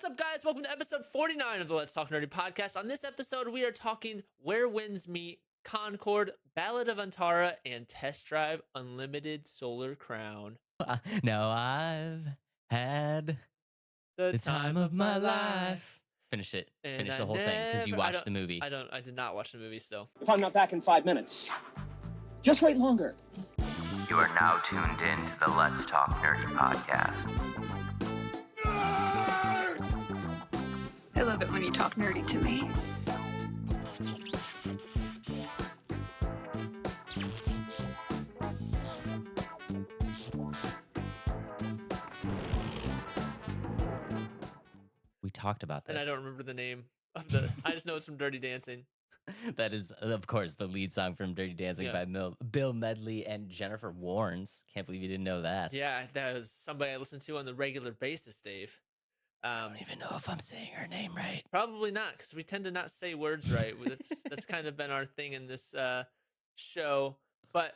What's up, guys? Welcome to episode 49 of the Let's Talk Nerdy podcast. On this episode, we are talking Where Winds Meet, Concord, Ballad of Antara, and Test Drive Unlimited Solar Crown. Now I've had The the time of my life. Finish it. And Finish I the whole thing because you never- I watched don't- the movie. I did not watch the movie still. If I'm not back in 5 minutes, just wait longer. You are now tuned in to the Let's Talk Nerdy podcast. I love it when you talk nerdy to me. We talked about this. And I don't remember the name of the. I just know it's from Dirty Dancing. That is, of course, the lead song from Dirty Dancing Yeah. by Bill Medley and Jennifer Warnes. Can't believe you didn't know that. Yeah, that was somebody I listen to on the regular basis, Dave. I don't even know if I'm saying her name right. Probably not, because we tend to not say words right. That's kind of been our thing in this show. But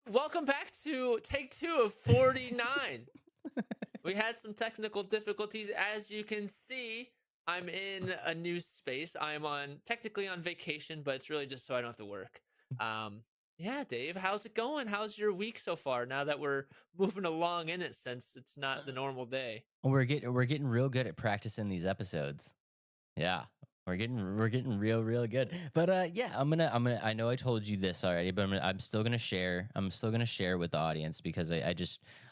welcome back to take 2 of 49. We had some technical difficulties. As you can see, I'm in a new space. I'm technically on vacation, but it's really just so I don't have to work. Yeah, Dave, how's it going? How's your week so far? Now that we're moving along in it, since it's not the normal day. We're getting real good at practicing these episodes. Yeah. We're getting real good. But yeah, I'm gonna I know I told you this already, but I'm still gonna share with the audience because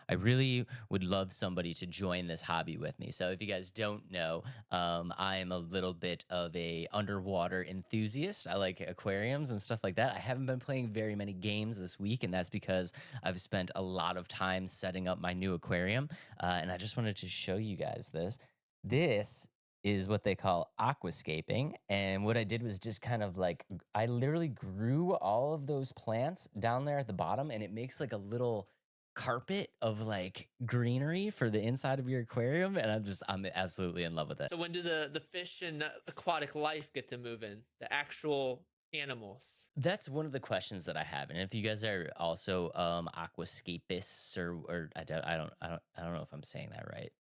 I really would love somebody to join this hobby with me. So if you guys don't know, I am a little bit of a underwater enthusiast. I like aquariums and stuff like that. I haven't been playing very many games this week, and that's because I've spent a lot of time setting up my new aquarium. And I just wanted to show you guys this. This is what they call aquascaping. And what I did was just kind of like, I literally grew all of those plants down there at the bottom, and it makes like a little carpet of like greenery for the inside of your aquarium. And I'm absolutely in love with it. So when do the fish and aquatic life get to move in? The actual animals. That's one of the questions that I have. And if you guys are also aquascapists or I don't know if I'm saying that right.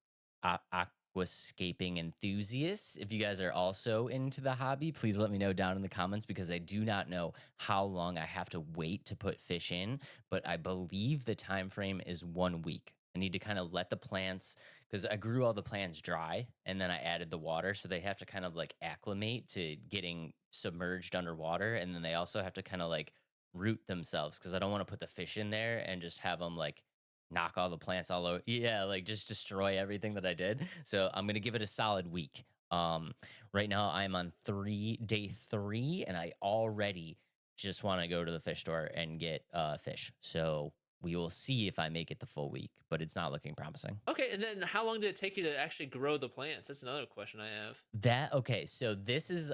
Aquascaping enthusiasts. If you guys are also into the hobby, please let me know down in the comments because I do not know how long I have to wait to put fish in, but I believe the time frame is 1 week. I need to kind of let the plants, because I grew all the plants dry and then I added the water, so they have to kind of like acclimate to getting submerged underwater, and then they also have to kind of like root themselves because I don't want to put the fish in there and just have them like knock all the plants all over. Yeah, like just destroy everything that I did. So I'm gonna give it a solid week. Right now I'm on day 3, and I already just want to go to the fish store and get fish. So we will see if I make it the full week, but it's not looking promising. Okay, and then how long did it take you to actually grow the plants? That's another question I have. Okay, so this is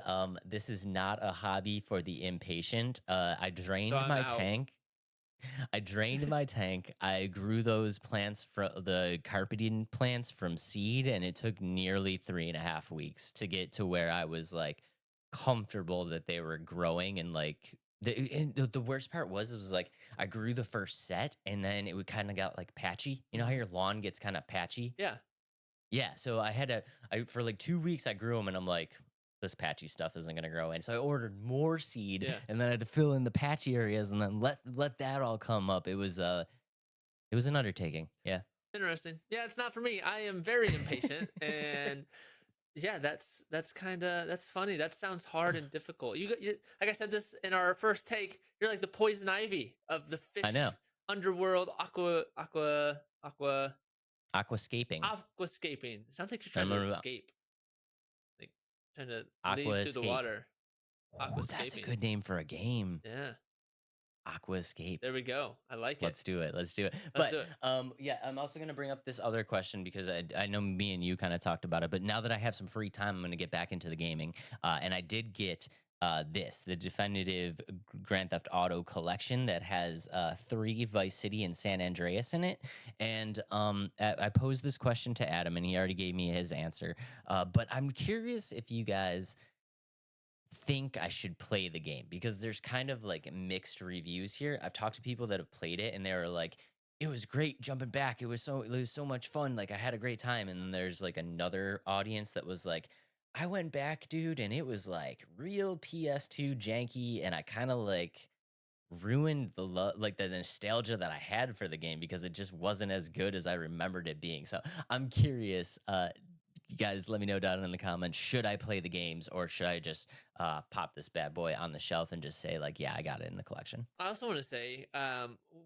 not a hobby for the impatient. I drained I'm my out. tank. I grew those plants from the carpeting plants from seed, and it took nearly 3.5 weeks to get to where I was like comfortable that they were growing. And like the worst part was, it was like I grew the first set and then it would kind of got like patchy. You know how your lawn gets kind of patchy? Yeah. Yeah. So for like 2 weeks I grew them, and I'm like, this patchy stuff isn't going to grow in. So I ordered more seed, Yeah. and then I had to fill in the patchy areas and then let that all come up. It was an undertaking. Yeah. Interesting. Yeah, it's not for me. I am very impatient, and yeah, that's funny. That sounds hard and difficult. You like I said this in our first take. You're like the poison ivy of the fish. I know. Underworld Aquascaping. aquascaping. It sounds like you're trying to escape. Like trying to leave through the water. Oh, that's a good name for a game. Yeah. Aquascape. There we go. I like it. Let's do it. Let's But do it. yeah, I'm also going to bring up this other question because I know me and you kind of talked about it, but now that I have some free time, I'm going to get back into the gaming. And I did get the definitive Grand Theft Auto collection that has 3 Vice City and San Andreas in it. And I posed this question to Adam, and he already gave me his answer. But I'm curious if you guys think I should play the game, because there's kind of like mixed reviews here. I've talked to people that have played it, and they were like, it was great jumping back. It was so much fun. Like I had a great time. And then there's like another audience that was like, I went back, dude, and it was like real PS2 janky, and I kind of like ruined like the nostalgia that I had for the game because it just wasn't as good as I remembered it being. So I'm curious, you guys let me know down in the comments, should I play the games or should I just pop this bad boy on the shelf and just say like, yeah, I got it in the collection. I also want to say,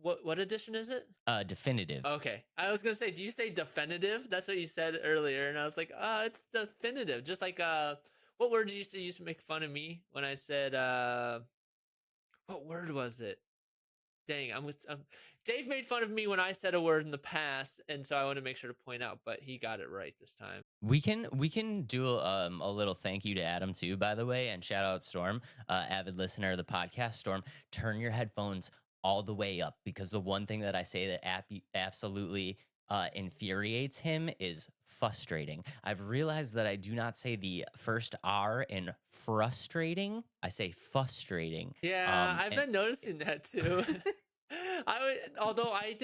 what edition is it? Definitive. Okay, I was gonna say, do you say definitive? That's what you said earlier, and I was like, it's definitive. Just like what word did you used to make fun of me when I said what word was it? Dang, Dave made fun of me when I said a word in the past, and so I want to make sure to point out, but he got it right this time. We can do a little thank you to Adam too, by the way, and shout out Storm, avid listener of the podcast. Storm, turn your headphones all the way up because the one thing that I say that absolutely infuriates him is frustrating. I've realized that I do not say the first R in frustrating. I say frustrating. Yeah, I've And been noticing that too. Although I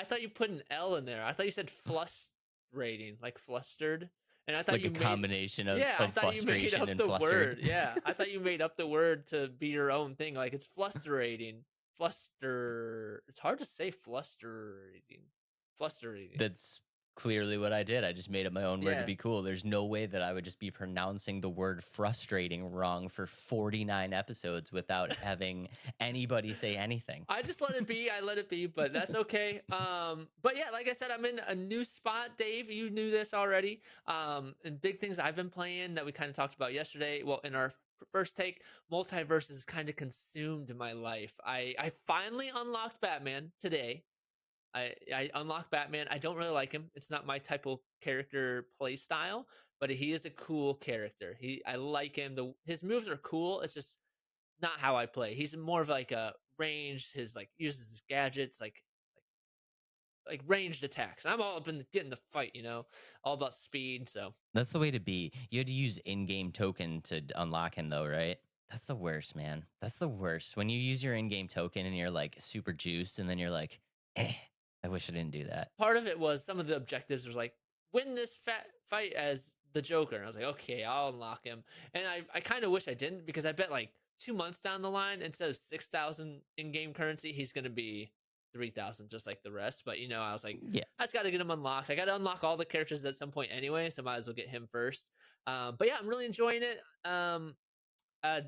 thought you put an L in there. I thought you said frustrating, like flustered. And I thought like you a made, combination of, yeah, I of thought you made frustration up and the flustered. word. Yeah, I thought you made up the word to be your own thing. Like it's flusterating, fluster. It's hard to say flusterating, flusterating. That's clearly what I did. I just made up my own word to Yeah. be cool. There's no way that I would just be pronouncing the word frustrating wrong for 49 episodes without having anybody say anything. I just let it be. I let it be, but that's okay. But yeah, like I said, I'm in a new spot, Dave. You knew this already. And big things I've been playing that we kind of talked about yesterday. Well, in our first take, multiverse has kind of consumed my life. I finally unlocked Batman today. I unlocked Batman. I don't really like him. It's not my type of character play style, but he is a cool character. I like him. His moves are cool. It's just not how I play. He's more of like a ranged. His like uses his gadgets like ranged attacks. I'm all up in getting the fight. All about speed. So That's the way to be. You had to use in-game token to unlock him though, right? That's the worst, man. That's the worst. When you use your in-game token and you're like super juiced and then you're like, I wish I didn't do that. part of it was some of the objectives was like win this fat fight as the Joker. And I was like, okay, I'll unlock him. And I kind of wish I didn't because I bet like 2 months down the line, instead of 6,000 in-game currency, he's gonna be 3,000 just like the rest. But I was like, Yeah. I just got to get him unlocked. I got to unlock all the characters at some point anyway, so might as well get him first. But yeah, I'm really enjoying it.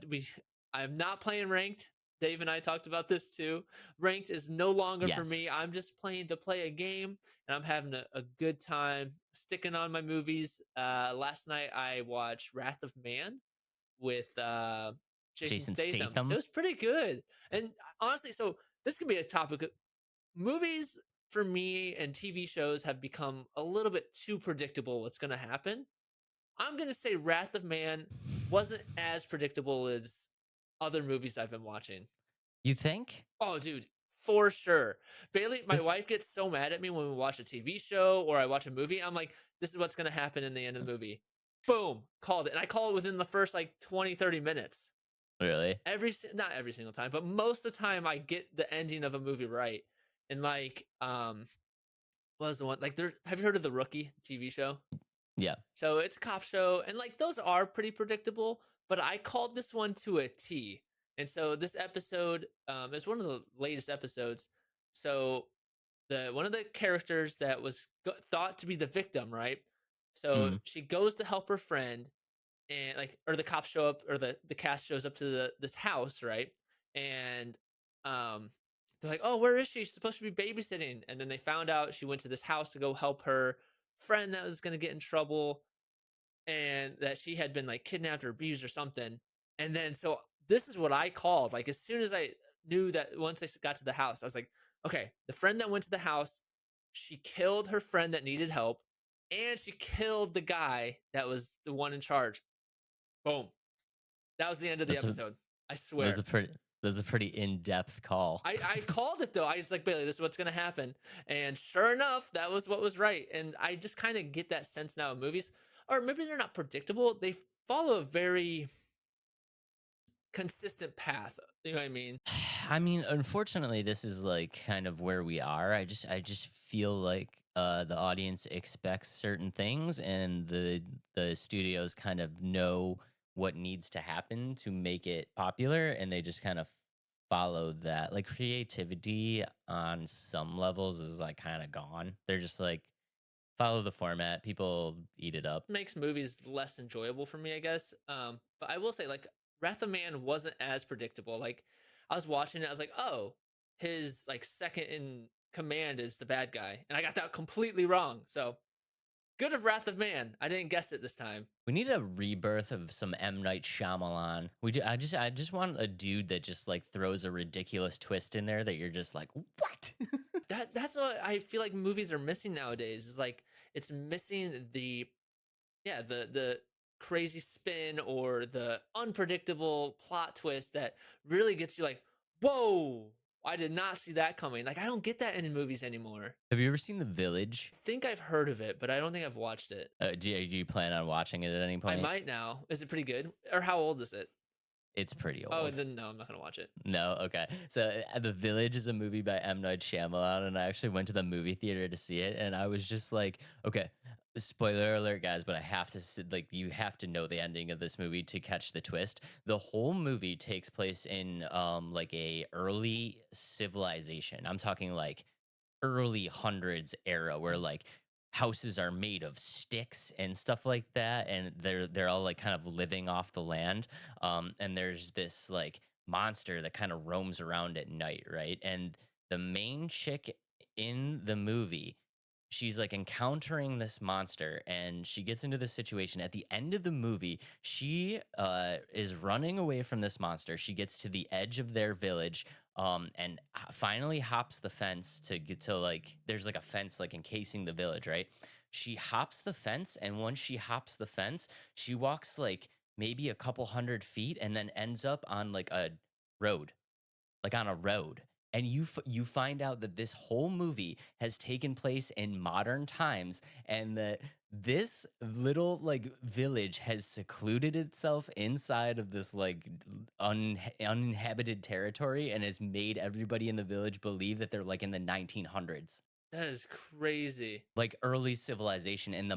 We I'm not playing ranked. Dave and I talked about this too. Ranked is no longer for Yes. me. I'm just playing to play a game, and I'm having a good time sticking on my movies. Last night I watched Wrath of Man with Jason Statham. It was pretty good. And honestly, so this could be a topic. Movies for me and TV shows have become a little bit too predictable what's going to happen. I'm going to say Wrath of Man wasn't as predictable as other movies I've been watching. You think? Oh, dude, for sure. Bailey, my wife gets so mad at me when we watch a TV show or I watch a movie. I'm like, this is what's going to happen in the end of the movie. Boom, called it. And I call it within the first like 20, 30 minutes. Really? Not every single time, but most of the time I get the ending of a movie right. And like, what was the one? Like, have you heard of The Rookie TV show? Yeah. So it's a cop show, and like those are pretty predictable, but I called this one to a T. And so this episode is one of the latest episodes. So one of the characters that was thought to be the victim, right? So she goes to help her friend, and or the cops show up, or the cast shows up to this house, right? And they're like, oh, where is she? She's supposed to be babysitting. And then they found out she went to this house to go help her friend that was going to get in trouble, and that she had been like kidnapped or abused or something. And then so this is what I called. Like as soon as I knew that, once they got to the house, I was like, okay, the friend that went to the house, she killed her friend that needed help, and she killed the guy that was the one in charge. Boom. That was the end of the episode. I swear. That's a pretty in-depth call. I called it though. I was like, Bailey, this is what's gonna happen. And sure enough, that was what was right. And I just kind of get that sense now in movies. Or maybe they're not predictable. They follow a very consistent path. You know what I mean? I mean, unfortunately, this is like kind of where we are. I just feel like the audience expects certain things, and the studios kind of know what needs to happen to make it popular, and they just kind of follow that. Like creativity on some levels is like kind of gone. They're just like follow the format. People eat it up. Makes movies less enjoyable for me, I guess. But I will say, like, Wrath of Man wasn't as predictable. Like, I was watching it, I was like, oh, his like second in command is the bad guy, and I got that completely wrong. So good of Wrath of Man. I didn't guess it this time. We need a rebirth of some M Night Shyamalan. I just want a dude that just like throws a ridiculous twist in there that you're just like, what? That's what I feel like movies are missing nowadays. Is like it's missing the the crazy spin or the unpredictable plot twist that really gets you like, whoa, I did not see that coming. Like I don't get that in movies anymore. Have you ever seen The Village? I think I've heard of it, but I don't think I've watched it. Do you plan on watching it at any I point? might now. Is it pretty good? Or how old is it? It's pretty Oh, old. then no, I'm not gonna watch it. No, okay. So The Village is a movie by M Night Shyamalan, and I actually went to the movie theater to see it, and I was just like, okay, spoiler alert, guys, but I have to like you have to know the ending of this movie to catch the twist. The whole movie takes place in like a early civilization. I'm talking like early hundreds era where like houses are made of sticks and stuff like that, and they're all like kind of living off the land, and there's this like monster that kind of roams around at night, right? And the main chick in the movie, she's like encountering this monster, and she gets into this situation at the end of the movie. She is running away from this monster. She gets to the edge of their village, and finally hops the fence to get to like there's like a fence like encasing the village, right? She hops the fence, and once she hops the fence, she walks like maybe a couple 100 feet and then ends up on like a road, like on a road. And you find out that this whole movie has taken place in modern times, and that this little like village has secluded itself inside of this like uninhabited territory, and has made everybody in the village believe that they're like in the 1900s, That is crazy. like early civilization. And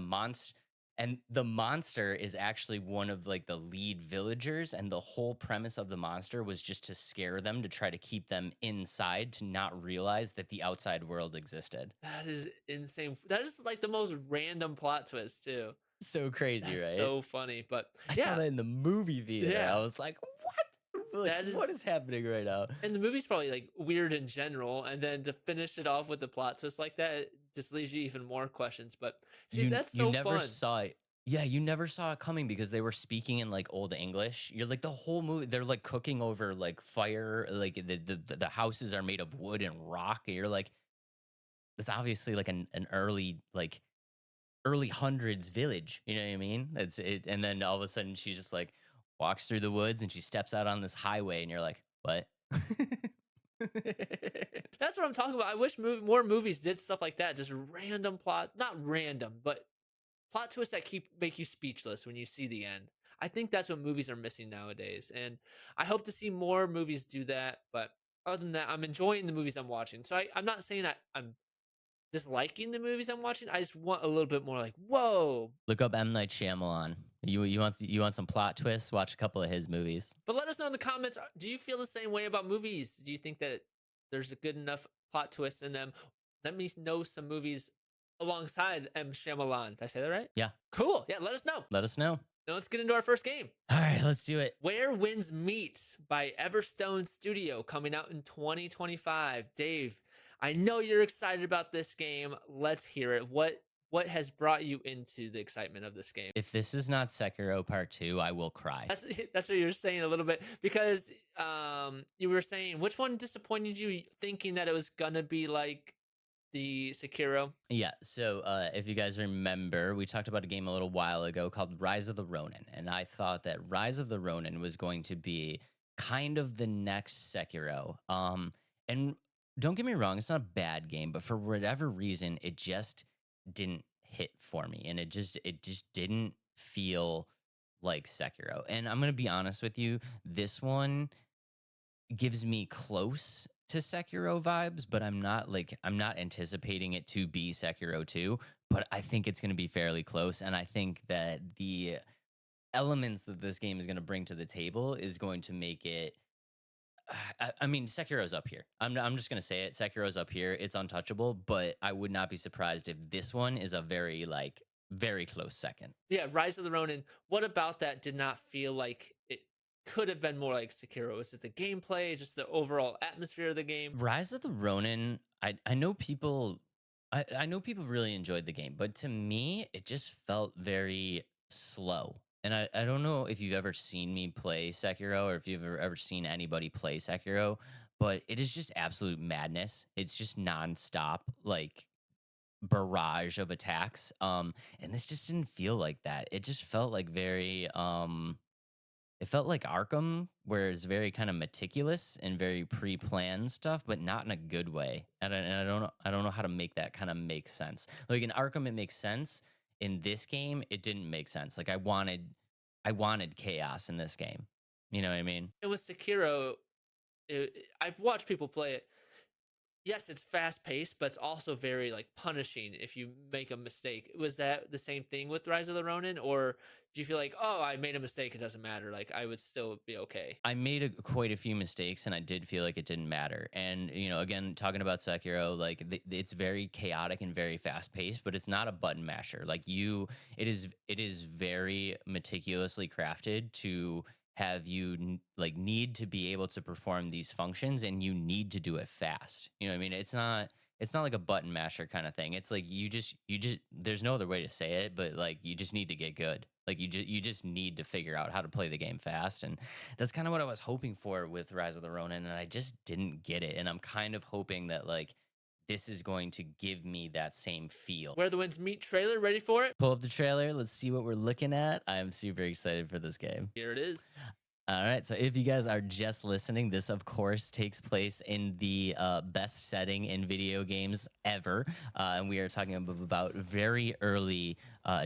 the monster is actually one of like the lead villagers, and the whole premise of the monster was just to scare them, to try to keep them inside, to not realize that the outside world existed. That is insane. That is like the most random plot twist too. So crazy, That's right? so funny. But I yeah, saw that in the movie theater. Yeah. I was like, what? Like, That what is- is happening right now? and the movie's probably like weird in general, and then to finish it off with the plot twist like that, it just leaves you even more questions. But see, that's so you never fun. saw it. Yeah, you never saw it coming because they were speaking in like old English. You're like the whole movie. They're like cooking over like fire. Like the houses are made of wood and rock. And you're like, it's obviously like an early hundreds village. You know what I mean? That's it. And then all of a sudden she just like walks through the woods and she steps out on this highway, and you're like, what? That's what I'm talking about. I wish more movies did stuff like that. Just random plot, not random, but plot twists that make you speechless when you see the end. I think that's what movies are missing nowadays, and I hope to see more movies do that. But other than that, I'm enjoying the movies I'm watching. So I'm not saying I'm disliking the movies I'm watching. I just want a little bit more like, whoa. Look up M Night Shyamalan. You want some plot twists? Watch a couple of his movies. But let us know in the comments. Do you feel the same way about movies? Do you think that there's a good enough plot twist in them? Let me know some movies alongside M. Shyamalan. Did I say that right? Yeah. Cool. Yeah, let us know. Let us know. Now let's get into our first game. All right, let's do it. Where Winds Meet by Everstone Studio, coming out in 2025. Dave, I know you're excited about this game. Let's hear it. What has brought you into the excitement of this game? If this is not Sekiro Part 2, I will cry. That's what you're saying a little bit, because you were saying which one disappointed you, thinking that it was gonna be like the Sekiro. Yeah, so if you guys remember, we talked about a game a little while ago called Rise of the Ronin, and I thought that Rise of the Ronin was going to be kind of the next Sekiro. And don't get me wrong, it's not a bad game, but for whatever reason, it just didn't hit for me, and it just didn't feel like Sekiro. And I'm gonna be honest with you, this one gives me close to Sekiro vibes, but I'm not anticipating it to be Sekiro 2, but I think it's going to be fairly close, and I think that the elements that this game is going to bring to the table is going to make it. I mean, Sekiro's up here. I'm just gonna say it. Sekiro's up here. It's untouchable, but I would not be surprised if this one is a very very close second. Yeah, Rise of the Ronin. What about that did not feel like it could have been more like Sekiro? Is it the gameplay, just the overall atmosphere of the game? Rise of the Ronin. I know people. I know people really enjoyed the game, but to me, it just felt very slow. And I don't know if you've ever seen me play Sekiro or if you've ever seen anybody play Sekiro, but it is just absolute madness. It's just nonstop, like barrage of attacks. And this just didn't feel like that. It just felt like very it felt like Arkham, where it's very kind of meticulous and very pre-planned stuff, but not in a good way. And I don't know how to make that kind of make sense. Like in Arkham, it makes sense. In this game, it didn't make sense. Like I wanted chaos in this game. You know what I mean? And with Sekiro, I've watched people play it. Yes, it's fast paced, but it's also very like punishing if you make a mistake. Was that the same thing with Rise of the Ronin, or do you feel like, oh, I made a mistake, it doesn't matter, like I would still be okay? I made quite a few mistakes, and I did feel like it didn't matter. And you know, again, talking about Sekiro, like it's very chaotic and very fast paced, but it's not a button masher. It is very meticulously crafted to have you like need to be able to perform these functions, and you need to do it fast. You know what I mean? It's not like a button masher kind of thing. It's like you just there's no other way to say it, but like you just need to get good. Like you just need to figure out how to play the game fast, and that's kind of what I was hoping for with Rise of the Ronin, and I just didn't get it. And I'm kind of hoping that like this is going to give me that same feel. Where the Winds Meet trailer, ready for it? Pull up the trailer. Let's see what we're looking at. I'm super excited for this game. Here it is. All right. So if you guys are just listening, this, of course, takes place in the best setting in video games ever. And we are talking about very early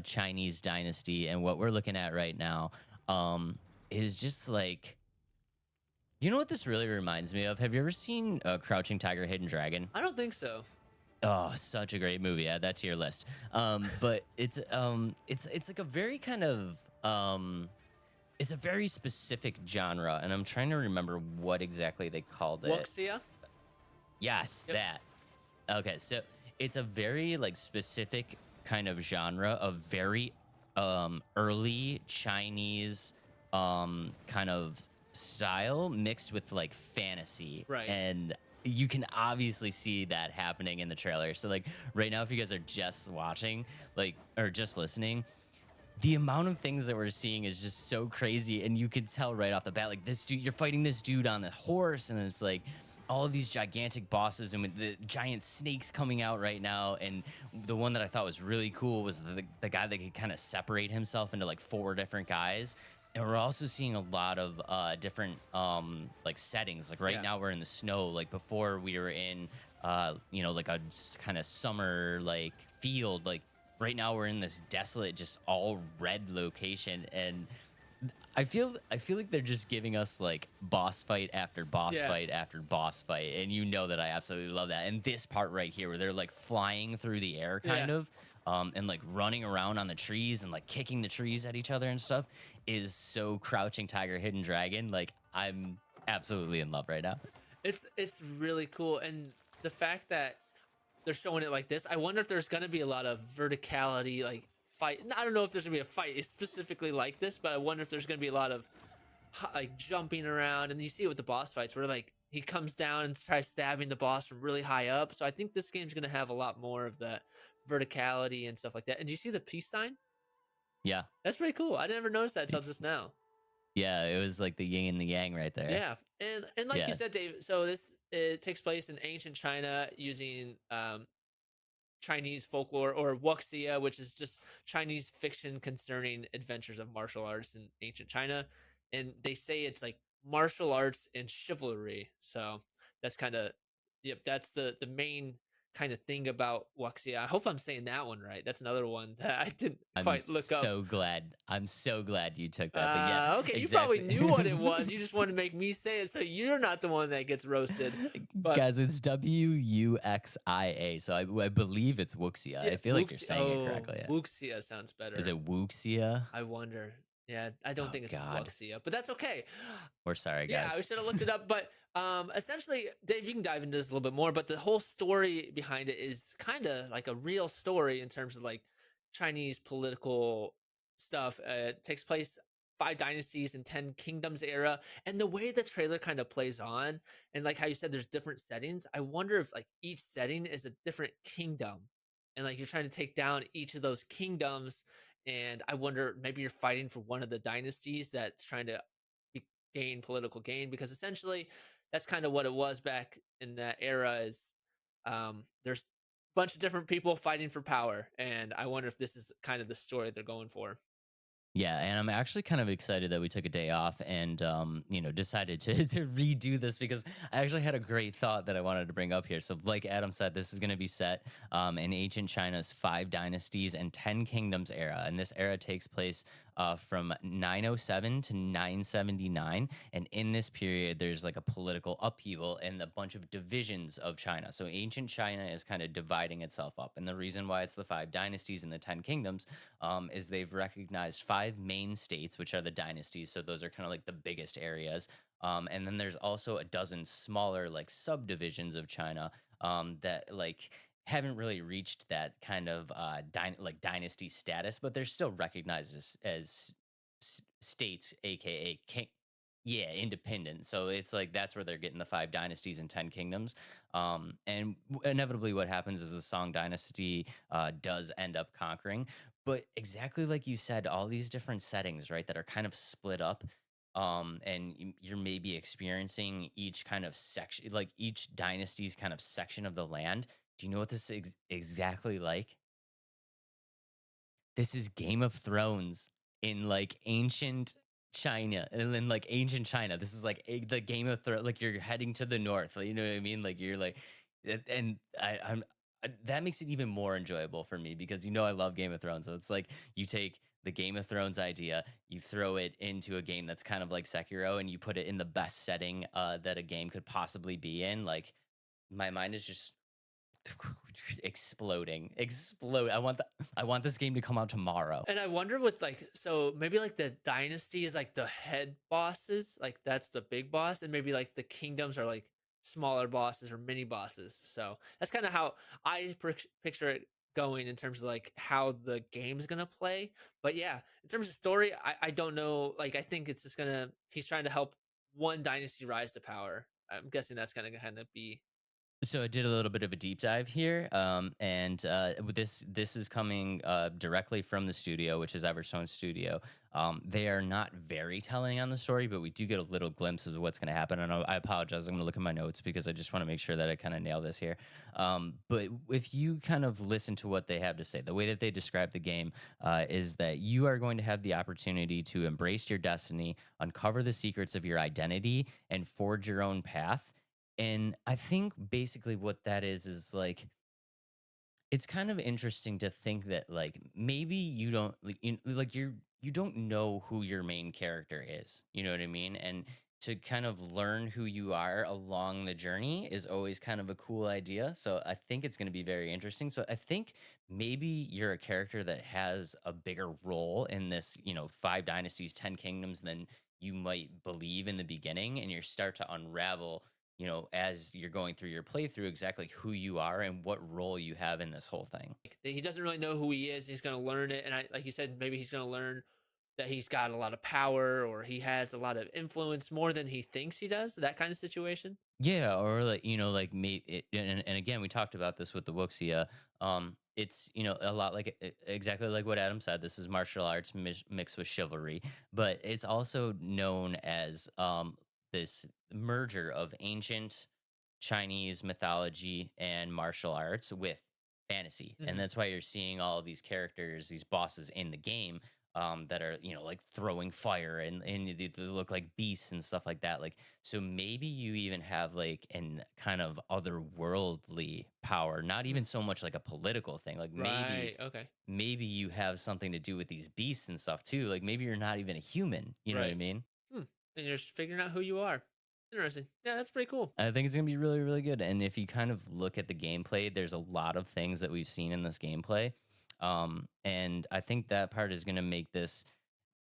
Chinese dynasty. And what we're looking at right now is just like, do you know what this really reminds me of? Have you ever seen Crouching Tiger, Hidden Dragon? I don't think so. Oh, such a great movie. Add that to your list. But it's like a very kind of it's a very specific genre, and I'm trying to remember what exactly they called it. Wuxia? Yes, Yep. that. Okay, so it's a very like specific kind of genre of very early Chinese kind of style mixed with like fantasy. Right. And you can obviously see that happening in the trailer. So like right now, if you guys are just watching, like, or just listening, the amount of things that we're seeing is just so crazy, and you can tell right off the bat, like this dude, you're fighting this dude on the horse, and it's like all of these gigantic bosses and with the giant snakes coming out right now. And the one that I thought was really cool was the guy that could kind of separate himself into like 4 different guys. And we're also seeing a lot of different like settings. Like right now we're in the snow. Like before we were in you know, like a kind of summer like field. Like right now we're in this desolate, just all red location. And I feel like they're just giving us like boss fight after boss fight after boss fight, and you know that I absolutely love that. And this part right here, where they're like flying through the air, kind of, and like running around on the trees and like kicking the trees at each other and stuff, is so Crouching Tiger, Hidden Dragon. Like I'm absolutely in love right now. It's really cool, and the fact that they're showing it like this, I wonder if there's gonna be a lot of verticality, like fight. I don't know if there's gonna be a fight specifically like this, but I wonder if there's gonna be a lot of like jumping around. And you see it with the boss fights, where like he comes down and tries stabbing the boss from really high up. So I think this game's gonna have a lot more of that verticality and stuff like that. And do you see the peace sign? Yeah, That's pretty cool. I never noticed that until just now. yeah, it was like the yin and the yang right there. Yeah, and like Yeah. you said, Dave. So it takes place in ancient China using Chinese folklore, or wuxia, which is just Chinese fiction concerning adventures of martial arts in ancient China. And they say it's like martial arts and chivalry. So that's kind of, yep, that's the main kind of thing about Wuxia. I hope I'm saying that one right. That's another one that I didn't I'm quite look up. so glad. I'm so glad you took that. But yeah, Okay, you probably exactly. knew what it was. You just wanted to make me say it, so you're not the one that gets roasted. But Guys, it's Wuxia. So I believe it's Wuxia. yeah, I feel like you're saying it correctly. Wuxia sounds Is better. it Wuxia? I wonder. Yeah, I don't Oh think it's God. Wuxia, but that's okay. We're sorry, Yeah, I guys. should have looked it up, but essentially, Dave, you can dive into this a little bit more. But the whole story behind it is kind of like a real story in terms of like Chinese political stuff. It takes place 5 dynasties and 10 kingdoms era, and the way the trailer kind of plays on, and like how you said, there's different settings. I wonder if like each setting is a different kingdom, and like you're trying to take down each of those kingdoms. And I wonder maybe you're fighting for one of the dynasties that's trying to gain political gain, because essentially that's kind of what it was back in that era. Is there's a bunch of different people fighting for power, and I wonder if this is kind of the story they're going for. Yeah, and I'm actually kind of excited that we took a day off and decided to to redo this because I actually had a great thought that I wanted to bring up here. So, like Adam said, this is going to be set in ancient China's 5 dynasties and 10 kingdoms era, and this era takes place from 907 to 979. And in this period, there's like a political upheaval and a bunch of divisions of China. So, ancient China is kind of dividing itself up, and the reason why it's the 5 dynasties and the 10 kingdoms is they've recognized 5 main states, which are the dynasties. So those are kind of like the biggest areas. And then there's also a dozen smaller like subdivisions of China that like haven't really reached that kind of like dynasty status, but they're still recognized as states, aka king. Yeah, independent. So it's like that's where they're getting the 5 dynasties and 10 kingdoms. And inevitably, what happens is the Song dynasty does end up conquering. But exactly like you said, all these different settings, right, that are kind of split up. And you're maybe experiencing each kind of section, like each dynasty's kind of section of the land. Do you know what this is exactly like? This is Game of Thrones in like ancient China, and in like ancient China. This is like the Game of Thrones. Like you're heading to the north. You know what I mean? Like you're like, and that makes it even more enjoyable for me because I love Game of Thrones. So it's like you take the Game of Thrones idea, you throw it into a game that's kind of like Sekiro, and you put it in the best setting that a game could possibly be in. Like my mind is just explode. I want this game to come out tomorrow. And I wonder with like, so maybe like the dynasty is like the head bosses, like that's the big boss, and maybe like the kingdoms are like smaller bosses or mini bosses. So that's kind of how I picture it going in terms of like how the game's gonna play. But yeah, in terms of story, I don't know. Like I think it's just he's trying to help one dynasty rise to power. I'm guessing that's gonna kind of be. So I did a little bit of a deep dive here, and with this is coming directly from the studio, which is Everstone Studio. They are not very telling on the story, but we do get a little glimpse of what's going to happen. And I apologize, I'm going to look at my notes because I just want to make sure that I kind of nail this here. But if you kind of listen to what they have to say, the way that they describe the game is that you are going to have the opportunity to embrace your destiny, uncover the secrets of your identity, and forge your own path. And I think basically what that is like it's kind of interesting to think that like maybe you don't like you don't know who your main character is. You know what I mean? And to kind of learn who you are along the journey is always kind of a cool idea. So I think it's going to be very interesting. So I think maybe you're a character that has a bigger role in this, 5 dynasties, 10 kingdoms than you might believe in the beginning, and you start to unravel as you're going through your playthrough, exactly who you are and what role you have in this whole thing. Like, he doesn't really know who he is. He's going to learn it, and like you said, maybe he's going to learn that he's got a lot of power or he has a lot of influence more than he thinks he does. That kind of situation. Yeah, or like like me, and again, we talked about this with the Wuxia. It's a lot like exactly like what Adam said. This is martial arts mixed with chivalry, but it's also known as this merger of ancient Chinese mythology and martial arts with fantasy, and Hmm. that's why you're seeing all of these characters, these bosses in the game. that are, like throwing fire, and they look like beasts and stuff like that. Like, so maybe you even have like an kind of otherworldly power, not Hmm. even so much like a political thing. Like maybe Right. Okay. maybe you have something to do with these beasts and stuff too. Like maybe you're not even a human. You know what I Right. mean? Hmm. And you're just figuring out who you are. Interesting. Yeah, that's pretty cool. I think it's gonna be really, really good. And if you kind of look at the gameplay, there's a lot of things that we've seen in this gameplay. And I think that part is gonna make this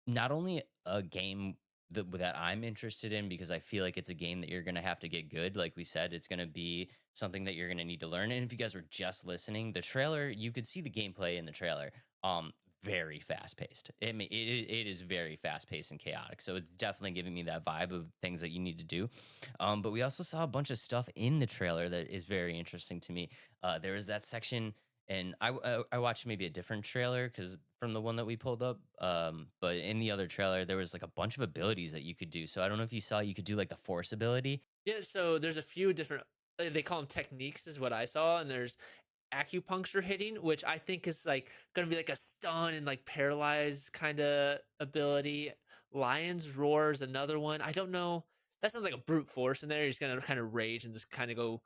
not only a game that I'm interested in, because I feel like it's a game that you're going to have to get good. Like we said, it's going to be something that you're going to need to learn. And if you guys were just listening, the trailer, you could see the gameplay in the trailer. Very fast paced. It is very fast paced and chaotic. So it's definitely giving me that vibe of things that you need to do. But we also saw a bunch of stuff in the trailer that is very interesting to me. There was that section, and I watched maybe a different trailer because from the one that we pulled up. But in the other trailer, there was like a bunch of abilities that you could do. So I don't know if you saw, you could do like the force ability. Yeah. So there's a few different. They call them techniques, is what I saw, and there's acupuncture hitting, which I think is like gonna be like a stun and like paralyze kind of ability. Lion's roar is another one. I don't know. That sounds like a brute force in there. He's gonna kind of rage and just kind of go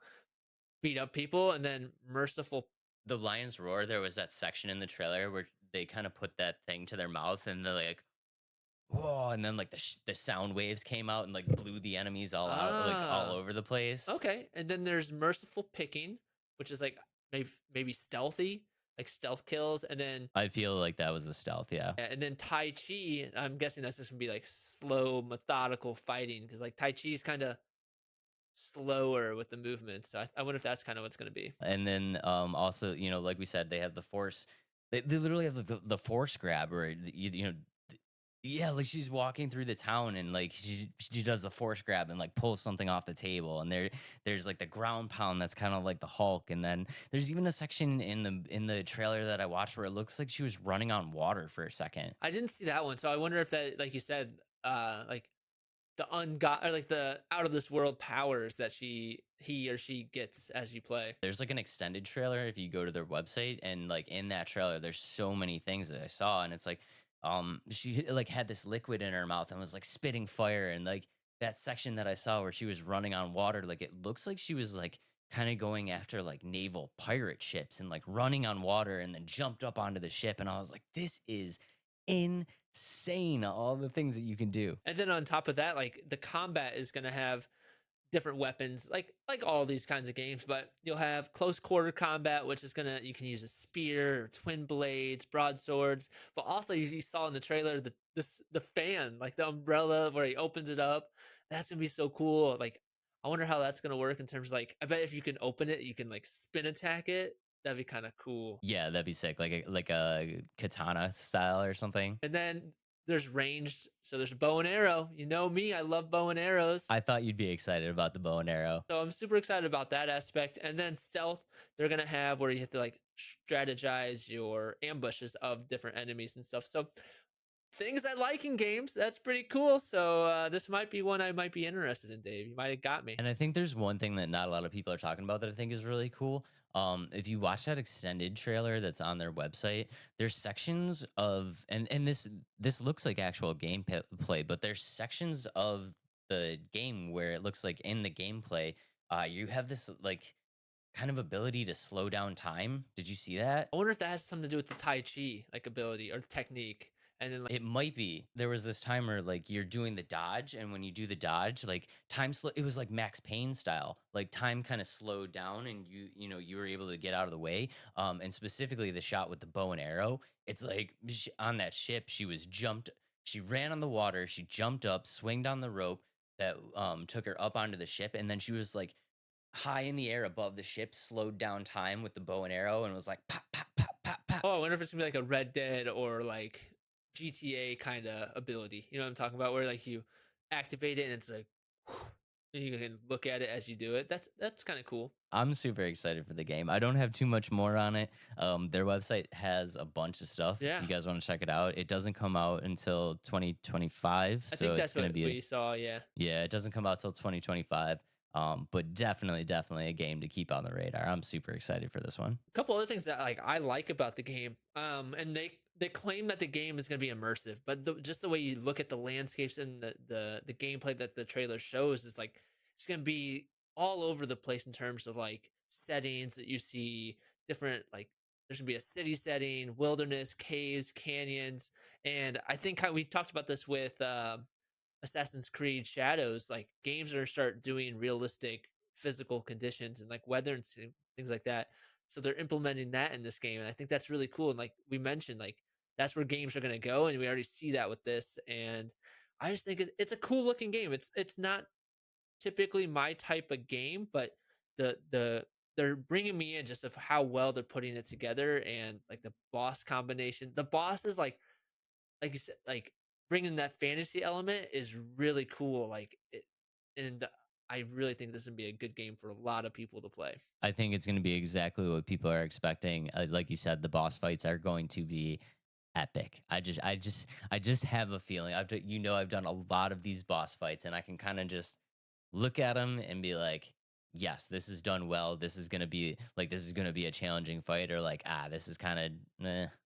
beat up people, and then merciful. The lion's roar, there was that section in the trailer where they kind of put that thing to their mouth and they're like, whoa, and then like the sound waves came out and like blew the enemies all out, like all Ah, over the place. okay. And then there's merciful picking, which is like maybe stealthy, like stealth kills, and then I feel like that was the stealth, yeah. yeah, and then Tai Chi. I'm guessing that's just gonna be like slow, methodical fighting because like Tai Chi is kind of slower with the movements. So I wonder if that's kind of what's gonna be. And then also, like we said, they have the force. They literally have the force grab, where yeah, like she's walking through the town and like she does the force grab and like pulls something off the table. And there's like the ground pound that's kind of like the Hulk. And then there's even a section in the trailer that I watched where it looks like she was running on water for a second. I didn't see that one, so I wonder if that, like you said, like the ungod or like the out of this world powers that he or she gets as you play. There's like an extended trailer if you go to their website, and like in that trailer there's so many things that I saw, and it's like she like had this liquid in her mouth and was like spitting fire, and like that section that I saw where she was running on water, like it looks like she was like kind of going after like naval pirate ships and like running on water and then jumped up onto the ship, and I was like, this is insane, all the things that you can do. And then on top of that, like the combat is gonna have different weapons, like all these kinds of games, but you'll have close quarter combat, which is gonna you can use a spear, or twin blades, broadswords, but also you saw in the trailer the fan, like the umbrella where he opens it up. That's gonna be so cool. Like I wonder how that's gonna work in terms of like I bet if you can open it, you can like spin attack it. That'd be kind of cool. Yeah, that'd be sick, like a katana style or something. And then there's ranged, so there's bow and arrow. You know me, I love bow and arrows. I thought you'd be excited about the bow and arrow. So I'm super excited about that aspect. And then stealth, they're gonna have where you have to like strategize your ambushes of different enemies and stuff. So things I like in games. That's pretty cool. So this might be one I might be interested in, Dave. You might have got me. And I think there's one thing that not a lot of people are talking about that I think is really cool. If you watch that extended trailer that's on their website, there's sections of, and this looks like actual gameplay, but there's sections of the game where it looks like in the gameplay, you have this like kind of ability to slow down time. Did you see that? I wonder if that has something to do with the Tai Chi like ability or technique. And then like It might be. There was this time where like you're doing the dodge, and when you do the dodge, like time slow. It was like Max Payne style. Like time kind of slowed down, and you were able to get out of the way. And specifically the shot with the bow and arrow. It's like on that ship, she was jumped. She ran on the water. She jumped up, swinged on the rope that took her up onto the ship, and then she was like high in the air above the ship, slowed down time with the bow and arrow, and was like pop pop pop pop pop. oh, I wonder if it's gonna be like a Red Dead or like GTA kind of ability. You know what I'm talking about? Where like you activate it and it's like, and you can look at it as you do it. That's kind of cool. I'm super excited for the game. I don't have too much more on it. Their website has a bunch of stuff. Yeah. If you guys want to check it out, it doesn't come out until 2025. I So think it's that's going to what be, we saw. Yeah. yeah, it doesn't come out till 2025. But definitely a game to keep on the radar. I'm super excited for this one. A couple other things that like I like about the game. And they claim that the game is going to be immersive, but just the way you look at the landscapes and the gameplay that the trailer shows is like it's going to be all over the place in terms of like settings that you see different like there's going to be a city setting, wilderness, caves, canyons, and I think how we talked about this with Assassin's Creed Shadows, like games are start doing realistic physical conditions and like weather and things like that. So they're implementing that in this game, and I think that's really cool. And like we mentioned, like that's where games are going to go, and we already see that with this. And I just think it's a cool looking game. It's not typically my type of game, but the they're bringing me in just of how well they're putting it together and like the boss combination. The boss is like you said, like bringing that fantasy element is really cool. And I really think this would be a good game for a lot of people to play. I think it's going to be exactly what people are expecting. Like you said, the boss fights are going to be epic. I just have a feeling. I've done a lot of these boss fights, and I can kind of just look at them and be like, yes, this is done well. This is going to be a challenging fight, or like, this is kind of,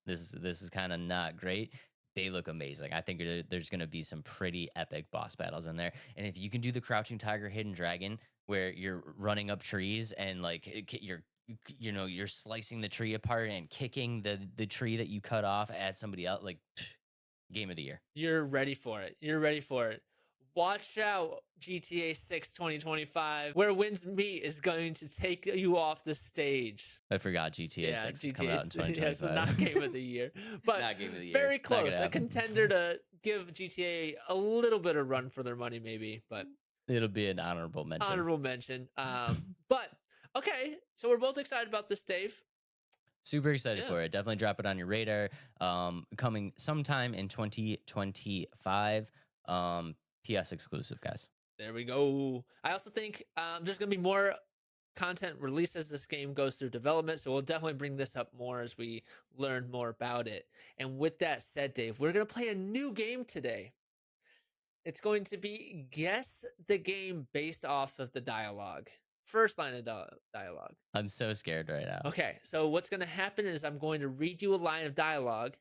this is kind of not great. They look amazing. I think there's going to be some pretty epic boss battles in there. And if you can do the Crouching Tiger, Hidden Dragon, where you're running up trees and like you're slicing the tree apart and kicking the tree that you cut off at somebody else, like game of the year. You're ready for it. You're ready for it. Watch out, GTA 6 2025, where Winds Meet is going to take you off the stage. I forgot GTA 6 is coming out in 2025. Yeah, it's not game of the year, but Not game of the year. very Not close. gonna A happen. contender to give GTA a little bit of run for their money, maybe, but It'll be an honorable mention. honorable mention. But okay, so we're both excited about this, Dave. Super excited Yeah. for it. Definitely drop it on your radar. Coming sometime in 2025. PS exclusive, guys. There we go. I also think there's going to be more content released as this game goes through development. So we'll definitely bring this up more as we learn more about it. And with that said, Dave, we're going to play a new game today. It's going to be guess the game based off of the dialogue. First line of dialogue. I'm so scared right now. Okay, so what's going to happen is I'm going to read you a line of dialogue.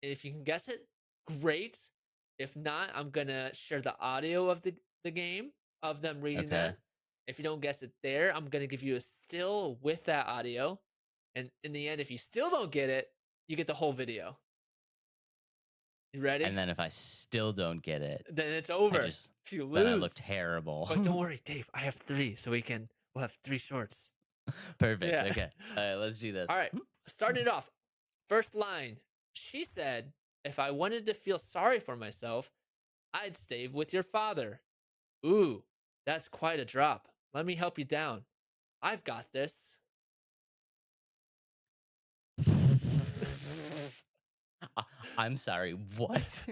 And if you can guess it, great. If not, I'm going to share the audio of the game of them reading that. If you don't guess it there, I'm going to give you a still with that audio. And in the end, if you still don't get it, you get the whole video. You ready? And then if I still don't get it, then it's over. if you lose. then I look terrible. But don't worry, Dave. I have 3, so we'll have 3 shorts. Perfect. Yeah. Okay. All right, let's do this. All right, starting it off. First line. She said, if I wanted to feel sorry for myself, I'd stay with your father. Ooh, that's quite a drop. Let me help you down. I've got this. I'm sorry. What?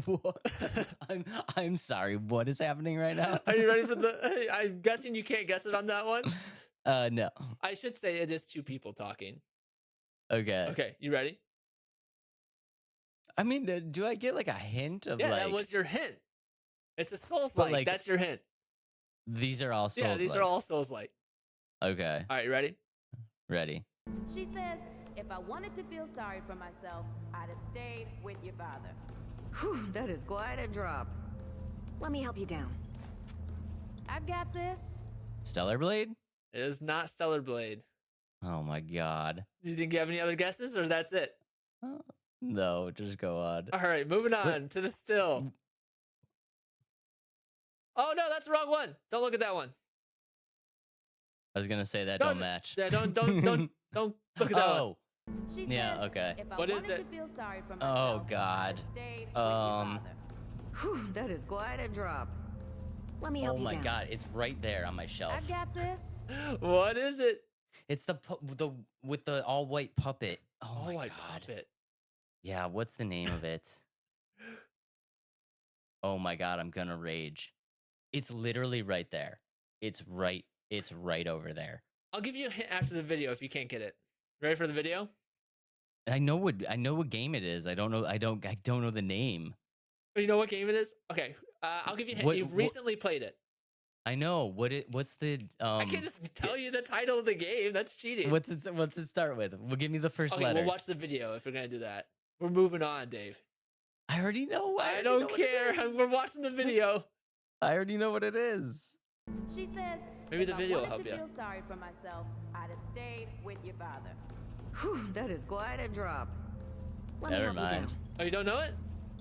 What? I'm sorry. What is happening right now? Are you ready for the? I'm guessing you can't guess it on that one. No. I should say it is 2 people talking. Okay. Okay, you ready? I mean, do I get like a hint of Yeah, like? that was your hint. It's a Souls But, like. like, That's your hint. These are all Souls. Yeah, these are all Souls like. Okay. All right, you ready? Ready. She says, if I wanted to feel sorry for myself, I'd have stayed with your father. Whew, that is quite a drop. Let me help you down. I've got this. Stellar Blade? It is not Stellar Blade. Oh my god. Do you think you have any other guesses, or that's it? No, just go on. All right, moving on to the still. Oh no, that's the wrong one. Don't look at that one. I was gonna say that No, don't match. Yeah, don't look at that one. Oh, She Yeah, says, okay. if I What is wanted it? to feel sorry for myself, God. I'd have stayed with Um, your father. Whew, that is quite a drop. Let me help oh you my down. god, it's right there on my shelf. I've got this. What is it? It's the with the all white puppet. Oh my my god. puppet. Yeah, what's the name of it? Oh my god, I'm gonna rage. It's literally right there. It's right over there. I'll give you a hint after the video if you can't get it. Ready for the video? I know what game it is. I don't know the name. You know what game it is? Okay, I'll give you a hint. What- You've what- recently played it. I know what's the I can't just tell you the title of the game. That's cheating. what's it start with? Well, give me the first Okay, letter. we'll watch the video if we're gonna do that. We're moving on, Dave. I already know. I already don't know what it care. is. We're watching the video. I already know what it is. She says, Maybe if the I video will wanted help to you. feel sorry for myself, I'd have stayed with your father. Whew, that is quite a drop. Let me Never help you mind. down. Oh, you don't know it?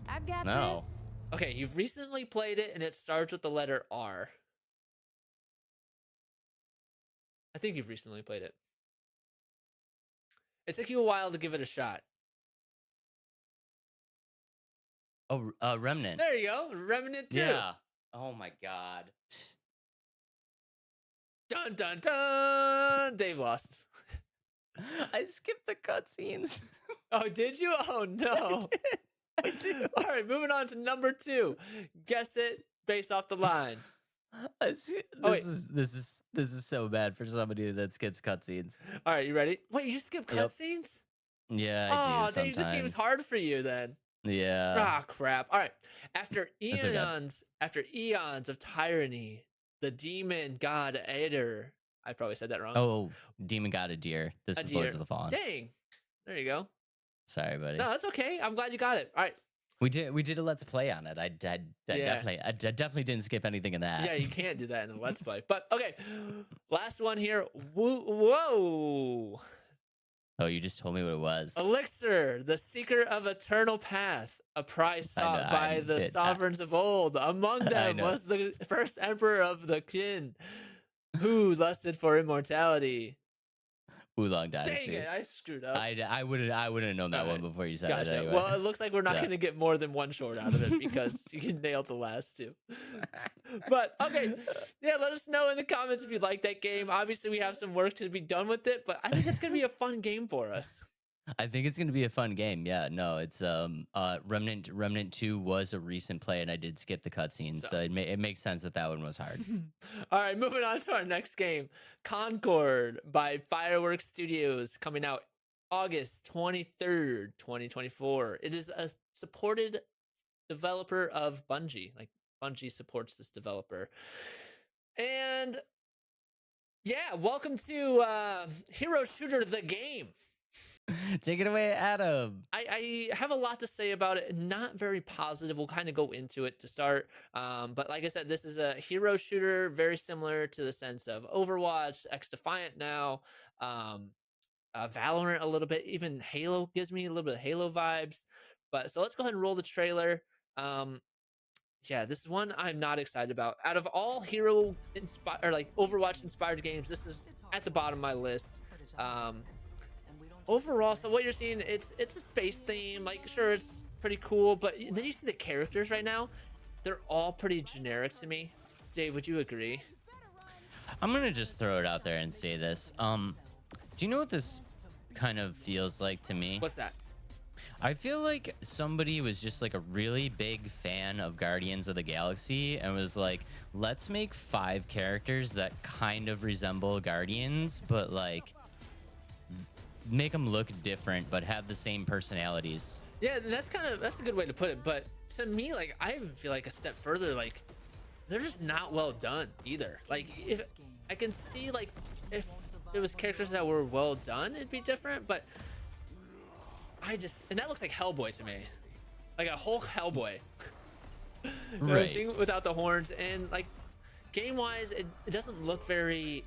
I've got No. this. Okay, you've recently played it, and it starts with the letter R. I think you've recently played it. It took you a while to give it a shot. Oh, Remnant. There you go. Remnant 2. Yeah. Oh my god. Dun, dun, dun. Dave lost. I skipped the cutscenes. Oh, did you? Oh, no. I do. All right, moving on to number 2. Guess it based off the line. This Oh, wait. is so bad for somebody that skips cutscenes. All right, you ready? Wait, you skip Yep. cutscenes? Yeah, I Oh, do sometimes. Dave, this game is hard for you then. Yeah. Ah, crap. All right. After That's okay. eons of tyranny, the demon god Ader. I probably said that wrong. Oh, Demon God of Deer. This is Lords Adir. of the Fallen. Dang. There you go. Sorry, buddy. No, that's okay. I'm glad you got it. All right. We did a let's play on it. I Yeah. definitely didn't skip anything in that. Yeah, you can't do that in a Let's Play. But okay, last one here. Whoa. Oh, you just told me what it was. Elixir, the seeker of eternal path, a prize I know, sought by the sovereigns of old. Among them know. was the first emperor of the Qin, who lusted for immortality. Oolong Dang Dynasty. it, I screwed up. I wouldn't have known that Alright, one before you said Gotcha. it anyway. Well, it looks like we're not Yeah. going to get more than one short out of it because you nailed the last 2. But okay, yeah, let us know in the comments if you like that game. Obviously, we have some work to be done with it, but I think it's going to be a fun game for us. I think it's gonna be a fun game. Yeah, no, it's Remnant 2 was a recent play, and I did skip the cutscenes, so it makes sense that one was hard. All right, moving on to our next game, Concord by Fireworks Studios, coming out August 23rd, 2024. It is a supported developer of Bungie. Like Bungie supports this developer. And yeah, welcome to Hero Shooter the game. Take it away, Adam. I have a lot to say about it. Not very positive. We'll kind of go into it to start. But like I said, this is a hero shooter, very similar to the sense of Overwatch, X Defiant now, Valorant a little bit. Even Halo gives me a little bit of Halo vibes. But so let's go ahead and roll the trailer. Yeah, this is one I'm not excited about. Out of all hero inspired or like Overwatch inspired games, this is at the bottom of my list. Overall, so what you're seeing, it's a space theme. Like, sure, it's pretty cool, but then you see the characters right now. They're all pretty generic to me. Dave, would you agree? I'm gonna just throw it out there and say this. Do you know what this kind of feels like to me? What's that? I feel like somebody was just like a really big fan of Guardians of the Galaxy and was like, let's make 5 characters that kind of resemble Guardians, but like make them look different but have the same personalities. Yeah, that's a good way to put it. But to me, like, I even feel like a step further, like they're just not well done either. Like, if I can see, like, if it was characters that were well done, it'd be different. But and that looks like Hellboy to me, like a Hulk Hellboy. You know what I'm Right. saying? Without the horns, and like game wise, it doesn't look very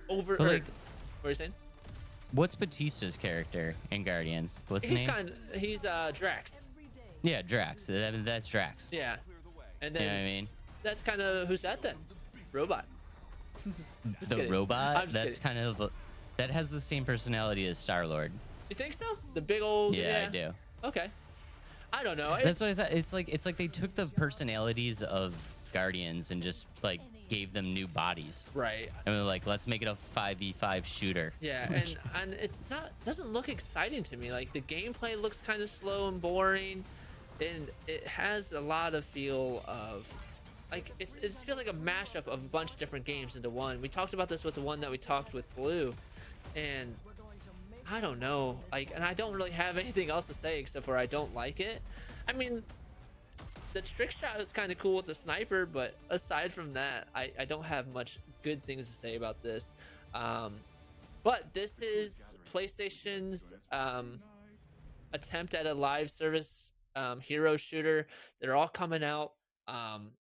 over. But, like, what are you saying? What's Batista's character in Guardians? What's his name? He's Drax. Yeah, Drax. That's Drax. Yeah, and You then know what I mean? that's kind of who's that then? Robot. Just The kidding. I'm robot. just That's kidding. kind of that has the same personality as Star-Lord. You think so? The big old. Yeah, I do. Okay. I don't know. That's what I said. It's like they took the personalities of Guardians and just like gave them new bodies. Right. And we're like, let's make it a 5v5 shooter. Yeah, and it's not doesn't look exciting to me. Like the gameplay looks kind of slow and boring, and it has a lot of feel of like it just feels like a mashup of a bunch of different games into one. We talked about this with the one that we talked with Blue, and I don't know, like, and I don't really have anything else to say except for I don't like it. I mean, the trick shot is kind of cool with the sniper, but aside from that, I don't have much good things to say about this. But this is PlayStation's attempt at a live service hero shooter. They're all coming out. Um,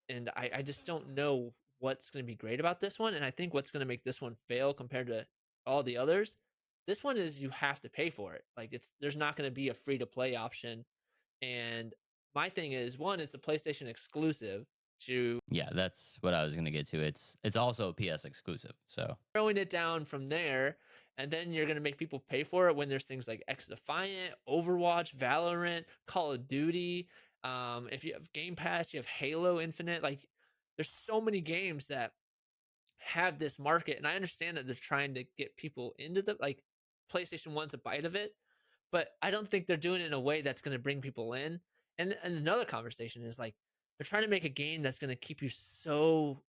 and I just don't know what's going to be great about this one. And I think what's going to make this one fail compared to all the others, this one is you have to pay for it. Like there's not going to be a free to play option. And my thing is, one, it's a PlayStation exclusive. To Yeah, that's what I was gonna get to. It's also a PS exclusive. So throwing it down from there, and then you're going to make people pay for it when there's things like X Defiant, Overwatch, Valorant, Call of Duty. If you have Game Pass, you have Halo Infinite. Like, there's so many games that have this market, and I understand that they're trying to get people into the like PlayStation wants a bite of it, but I don't think they're doing it in a way that's going to bring people in. And another conversation is like they're trying to make a game that's going to keep you so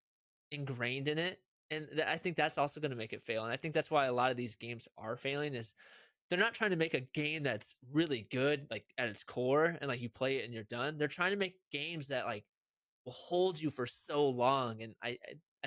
ingrained in it, and I think that's also going to make it fail. And I think that's why a lot of these games are failing is they're not trying to make a game that's really good like at its core and like you play it and you're done. They're trying to make games that like will hold you for so long, and I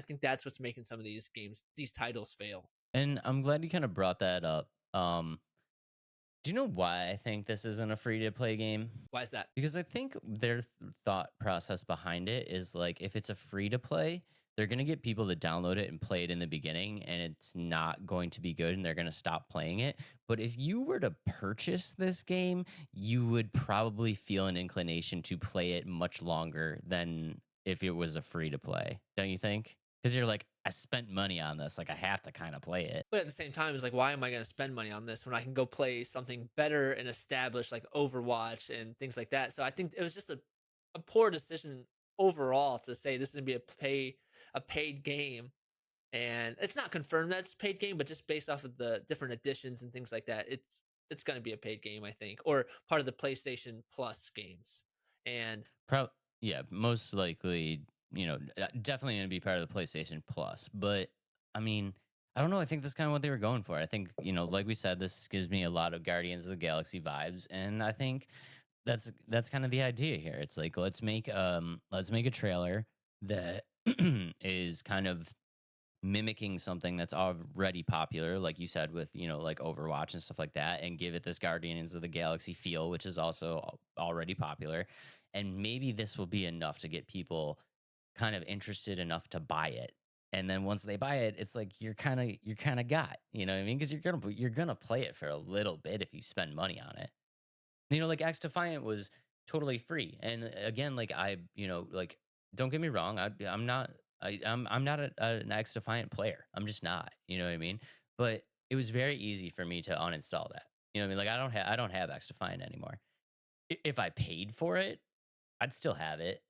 think that's what's making some of these games, these titles fail. and I'm glad you kind of brought that up. Do you know why I think this isn't a free to play game? Why is that? Because I think their thought process behind it is like if it's a free to play, they're going to get people to download it and play it in the beginning, and it's not going to be good and they're going to stop playing it. But if you were to purchase this game, you would probably feel an inclination to play it much longer than if it was a free to play. Don't you think? Because you're like, I spent money on this. Like, I have to kind of play it. But at the same time, it's like, why am I going to spend money on this when I can go play something better and established like Overwatch and things like that? So I think it was just a poor decision overall to say this is going to be a paid game. And it's not confirmed that it's a paid game, but just based off of the different editions and things like that, it's going to be a paid game, I think, or part of the PlayStation Plus games. And Yeah, most likely, definitely going to be part of the PlayStation Plus. But I mean, I don't know. I think that's kind of what they were going for. I think, like we said, this gives me a lot of Guardians of the Galaxy vibes, and I think that's kind of the idea here. It's like let's make a trailer that is kind of mimicking something that's already popular, like you said, with like Overwatch and stuff like that, and give it this Guardians of the Galaxy feel, which is also already popular. And maybe this will be enough to get people kind of interested enough to buy it. And then once they buy it, it's like you're kind of got, you know what I mean? Because you're gonna play it for a little bit if you spend money on it. Like X Defiant was totally free. And again, like like don't get me wrong, I'm not an X Defiant player. I'm just not. You know what I mean? But it was very easy for me to uninstall that. You know what I mean? Like I don't have X Defiant anymore. If I paid for it, I'd still have it.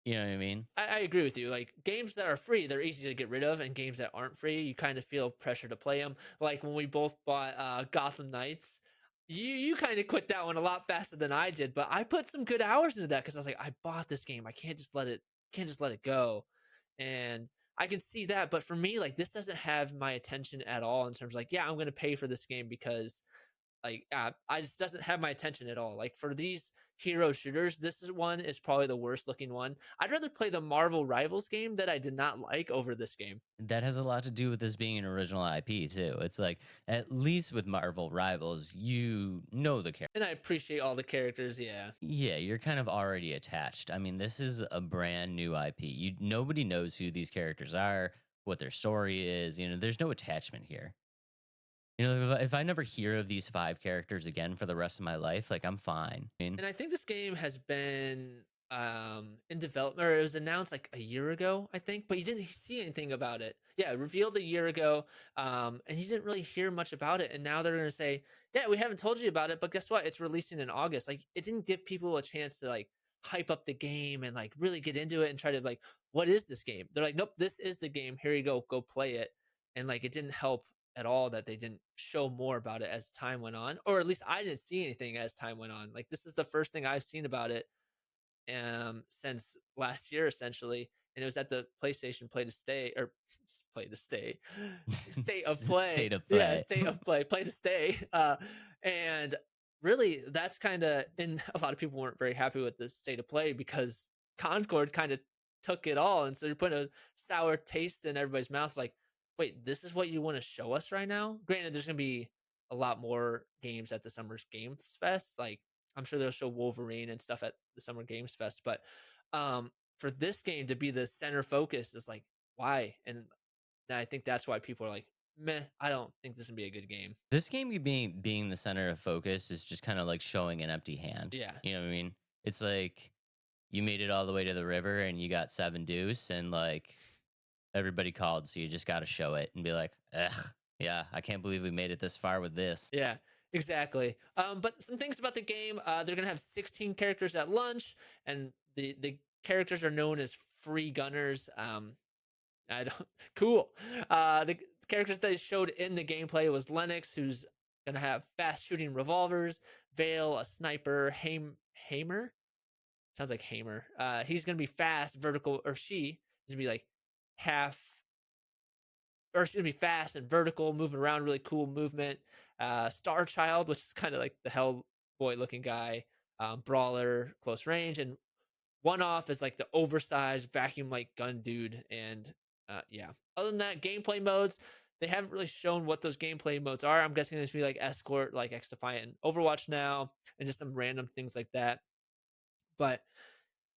You know what I mean? I agree with you. Like games that are free, they're easy to get rid of, and games that aren't free, you kind of feel pressure to play them. Like when we both bought Gotham Knights, you kind of quit that one a lot faster than I did, but I put some good hours into that because I was like, I bought this game, I can't just let it go, and I can see that. But for me, like this doesn't have my attention at all in terms of like, yeah, I'm gonna pay for this game because like I just doesn't have my attention at all. Like for these hero shooters, one is probably the worst looking one. I'd rather play the Marvel Rivals game that I did not like over this game. That has a lot to do with this being an original IP too. It's like at least with Marvel Rivals, the character. And I appreciate all the characters, yeah. Yeah, you're kind of already attached. I mean, this is a brand new IP. Nobody knows who these characters are, what their story is. There's no attachment here. If I never hear of these 5 characters again for the rest of my life, like I'm fine. And I think this game has been in development, or it was announced like a year ago, I think, but you didn't see anything about it. Yeah, revealed a year ago, and you didn't really hear much about it. And now they're gonna say, yeah, we haven't told you about it, but guess what? It's releasing in August. Like it didn't give people a chance to like hype up the game and like really get into it and try to like, what is this game? They're like, nope, this is the game. Here you go play it. And like it didn't help at all that they didn't show more about it as time went on, or at least I didn't see anything as time went on. Like this is the first thing I've seen about it since last year essentially, and it was at the PlayStation Play to Stay, or Play to Stay, State of Play, State of Play. yeah, State of Play, Play to Stay, and really that's kind of, and a lot of people weren't very happy with the State of Play because Concord kind of took it all, and so you're putting a sour taste in everybody's mouth. Like, wait, this is what you want to show us right now? Granted, there's gonna be a lot more games at the Summer's Games Fest. Like I'm sure they'll show Wolverine and stuff at the Summer Games Fest, but for this game to be the center focus is like why? And I think that's why people are like, meh, I don't think this would be a good game. This game being the center of focus is just kind of like showing an empty hand. Yeah. You know what I mean? It's like you made it all the way to the river and you got 7 deuce and like everybody called, so you just got to show it and be like, ugh, yeah, I can't believe we made it this far with this. Yeah, exactly. But some things about the game, they're gonna have 16 characters at lunch, and the characters are known as free gunners. I don't cool. The characters they showed in the gameplay was Lennox, who's gonna have fast shooting revolvers, Vale, a sniper, Hamer. Sounds like Hamer. He's gonna be fast, vertical, or she is gonna be like half, or she's gonna be fast and vertical, moving around, really cool movement. Star Child, which is kind of like the Hellboy looking guy, brawler, close range, and one off is like the oversized vacuum like gun dude. And yeah, other than that, gameplay modes. They haven't really shown what those gameplay modes are. I'm guessing there's gonna be like escort, like X Defiant, and Overwatch now, and just some random things like that. But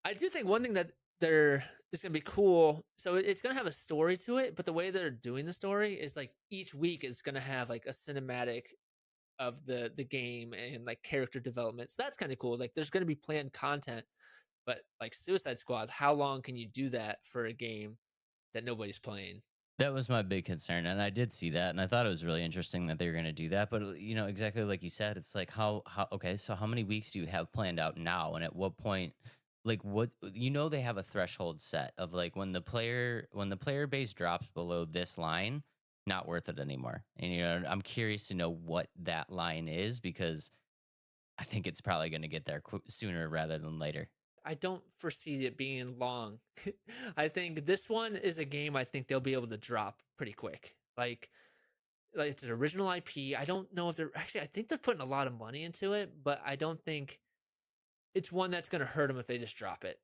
I do think one thing that they're is gonna be cool. So it's gonna have a story to it, but the way they're doing the story is like each week is gonna have like a cinematic of the game and like character development. So that's kind of cool. Like there's gonna be planned content, but like Suicide Squad, how long can you do that for a game that nobody's playing? That was my big concern, and I did see that, and I thought it was really interesting that they were going to do that. But you know, exactly like you said, it's like how okay, so how many weeks do you have planned out now, and at what point, like what you know, they have a threshold set of like when the player base drops below this line, not worth it anymore. And you know, I'm curious to know what that line is because I think it's probably going to get there sooner rather than later. I don't foresee it being long. I think this one is a game I think they'll be able to drop pretty quick. Like it's an original IP. I don't know if they're actually. I think they're putting a lot of money into it, but I don't think it's one that's going to hurt them if they just drop it.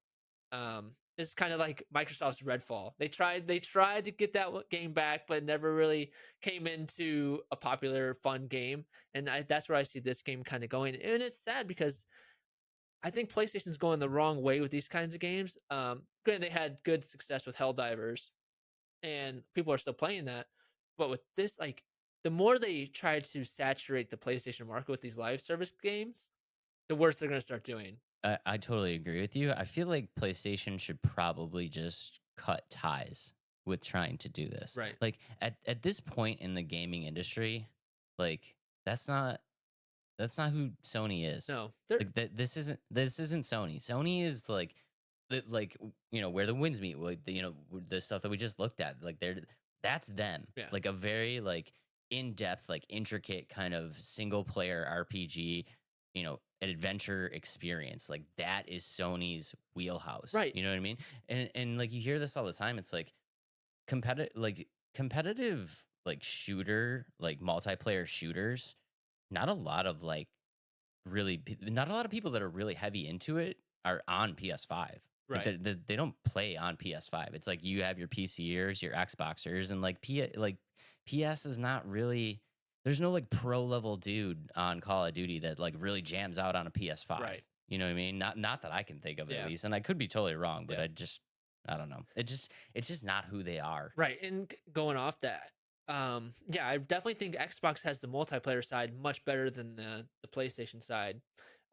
It's kind of like Microsoft's Redfall. They tried to get that game back, but never really came into a popular, fun game. And that's where I see this game kind of going. And it's sad because I think PlayStation's going the wrong way with these kinds of games. Granted, they had good success with Helldivers, and people are still playing that. But with this, like, the more they try to saturate the PlayStation market with these live service games, the worse they're going to start doing. I totally agree with you. I feel like PlayStation should probably just cut ties with trying to do this. Right. Like at this point in the gaming industry, like that's not who Sony is. No, Like this isn't Sony. Sony is like like you know where the winds meet. Like the, you know the stuff that we just looked at. Like that's them. Yeah. Like a very like in depth, like intricate kind of single player RPG. You know, an adventure experience like that is Sony's wheelhouse. Right. You know what I mean? And like you hear this all the time. It's like competitive like shooter like multiplayer shooters. Not a lot of like not a lot of people that are really heavy into it are on PS5. Like right. they don't play on PS5. It's like you have your PCers, your Xboxers, and like PS is not really. There's no like pro level dude on Call of Duty that like really jams out on a PS5. Right. You know what I mean? Not that I can think of Yeah. at least, and I could be totally wrong, but Yeah. I don't know. It's just not who they are. Right. And going off that, yeah, I definitely think Xbox has the multiplayer side much better than the PlayStation side,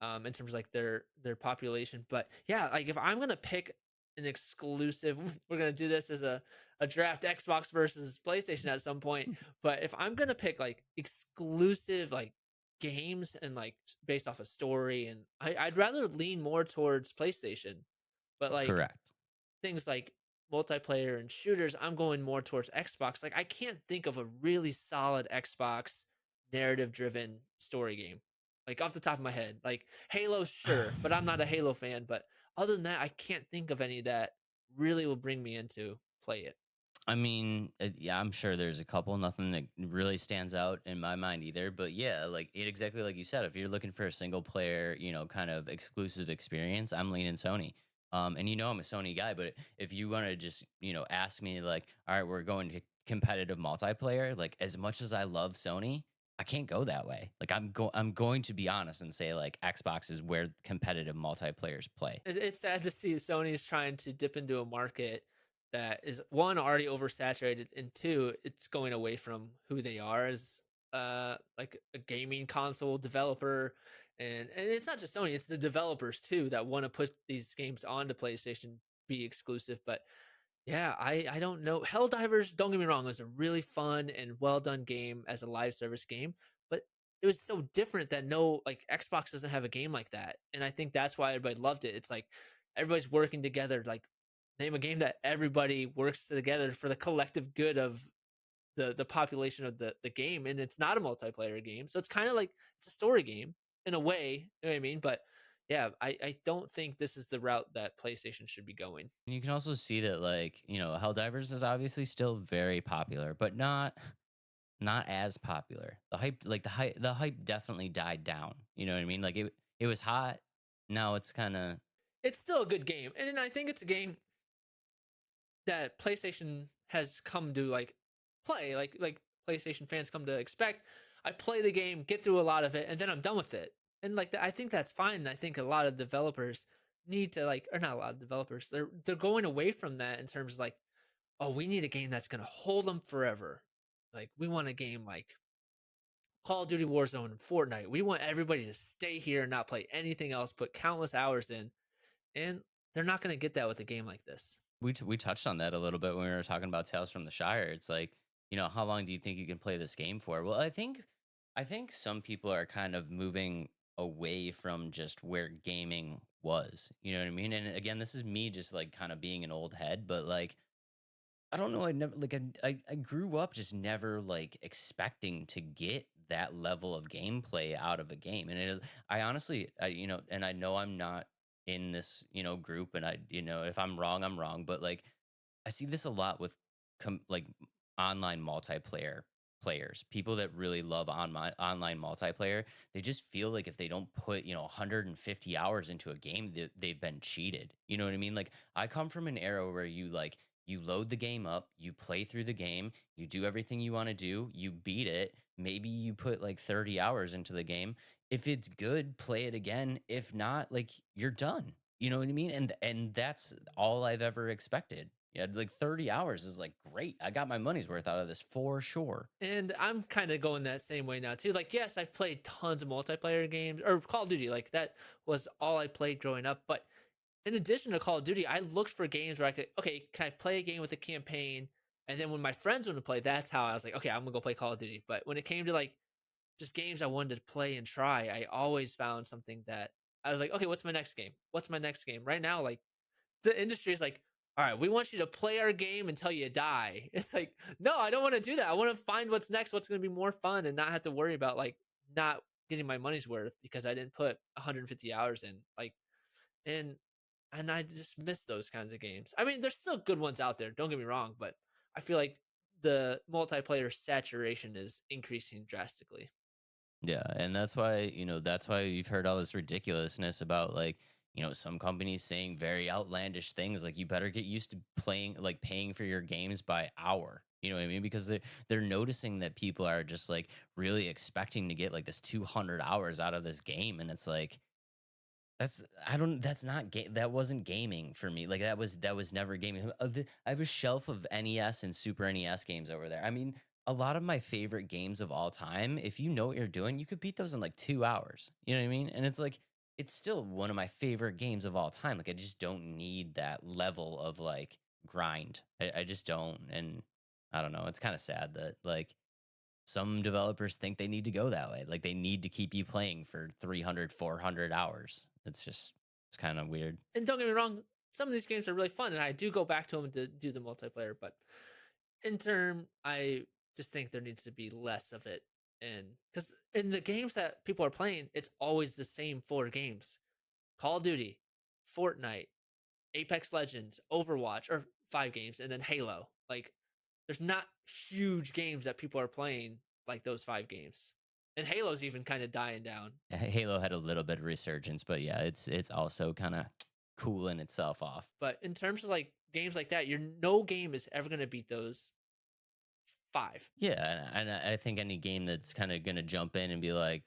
in terms of like their population. But yeah, like if I'm gonna pick an exclusive, we're gonna do this as a draft Xbox versus PlayStation at some point. But if I'm gonna pick like exclusive like games and like based off a story, and I'd rather lean more towards PlayStation. But like Correct. things like multiplayer and shooters, I'm going more towards Xbox. Like I can't think of a really solid Xbox narrative driven story game. Like off the top of my head. Like Halo, sure, but I'm not a Halo fan. But other than that, I can't think of any that really will bring me into play it. I mean, yeah, I'm sure there's a couple. Nothing that really stands out in my mind either. But yeah, like exactly like you said, if you're looking for a single player, you know, kind of exclusive experience, I'm leaning Sony. And you know I'm a Sony guy, but if you want to just you know ask me like, all right, we're going to competitive multiplayer. Like as much as I love Sony, I can't go that way. Like I'm going to be honest and say like Xbox is where competitive multiplayers play. It's sad to see Sony's trying to dip into a market that is one already oversaturated, and two, it's going away from who they are as like a gaming console developer, and it's not just Sony, it's the developers too that want to put these games onto PlayStation, be exclusive. But yeah, I don't know. Helldivers, don't get me wrong, was a really fun and well done game as a live service game, but it was so different that no, like, Xbox doesn't have a game like that. And I think that's why everybody loved it. It's like everybody's working together, like name a game that everybody works together for the collective good of the population of the game. And it's not a multiplayer game. So it's kind of like it's a story game in a way, you know what I mean? But yeah, I don't think this is the route that PlayStation should be going. And you can also see that like, Helldivers is obviously still very popular, but not as popular. The hype definitely died down. You know what I mean? Like it was hot. Now it's kind of It's still a good game. And I think it's a game that PlayStation has come to like play, like PlayStation fans come to expect. I play the game, get through a lot of it, and then I'm done with it. And like I think that's fine. And I think a lot of developers need to like, or not a lot of developers, they're going away from that in terms of like, oh, we need a game that's gonna hold them forever. Like we want a game like Call of Duty Warzone and Fortnite. We want everybody to stay here and not play anything else, put countless hours in, and they're not gonna get that with a game like this. we touched on that a little bit when we were talking about Tales from the Shire. It's like, how long do you think you can play this game for? Well, I think some people are kind of moving away from just where gaming was. You know what I mean? And again, this is me just like kind of being an old head, but like I don't know. I never like I grew up just never like expecting to get that level of gameplay out of a game, and I honestly, and I know I'm not in this group, and if I'm wrong, I'm wrong, but like I see this a lot with like online multiplayer players, people that really love online multiplayer. They just feel like if they don't put 150 hours into a game, they've been cheated. You know what I mean? Like I come from an era where you load the game up, you play through the game, you do everything you want to do, you beat it. Maybe you put like 30 hours into the game. If it's good, play it again. If not, like you're done. You know what I mean? And that's all I've ever expected. Yeah, like 30 hours is like great. I got my money's worth out of this for sure. And I'm kind of going that same way now too. Like, yes, I've played tons of multiplayer games or Call of Duty. Like that was all I played growing up. But in addition to Call of Duty, I looked for games where I could, okay, can I play a game with a campaign? And then when my friends wanted to play, that's how I was like, okay, I'm gonna go play Call of Duty. But when it came to like just games I wanted to play and try, I always found something that I was like, okay, what's my next game? What's my next game? Right now, like the industry is like, all right, we want you to play our game until you die. It's like, no, I don't want to do that. I want to find what's next, what's going to be more fun, and not have to worry about like not getting my money's worth because I didn't put 150 hours in. Like, and I just miss those kinds of games. I mean, there's still good ones out there. Don't get me wrong, but I feel like the multiplayer saturation is increasing drastically. Yeah, and that's why you've heard all this ridiculousness about like, some companies saying very outlandish things like you better get used to paying for your games by hour. You know what I mean? Because they're noticing that people are just like really expecting to get like this 200 hours out of this game, and it's like that's not that wasn't gaming for me. Like that was never gaming. I have a shelf of NES and Super NES games over there. I mean, a lot of my favorite games of all time, if you know what you're doing, you could beat those in like 2 hours. You know what I mean? And it's like it's still one of my favorite games of all time. Like I just don't need that level of like grind. I just don't. And I don't know. It's kind of sad that like some developers think they need to go that way. Like they need to keep you playing for 300, 400 hours. It's kind of weird. And don't get me wrong, some of these games are really fun, and I do go back to them to do the multiplayer. But in term, I just think there needs to be less of it, and because in the games that people are playing, it's always the same four games: Call of Duty, Fortnite, Apex Legends, Overwatch, or five games, and then Halo. Like, there's not huge games that people are playing like those five games, and Halo's even kind of dying down. Halo had a little bit of resurgence, but yeah, it's also kind of cooling itself off. But in terms of like games like that, your no game is ever going to beat those 5. Yeah, and I think any game that's kind of going to jump in and be like,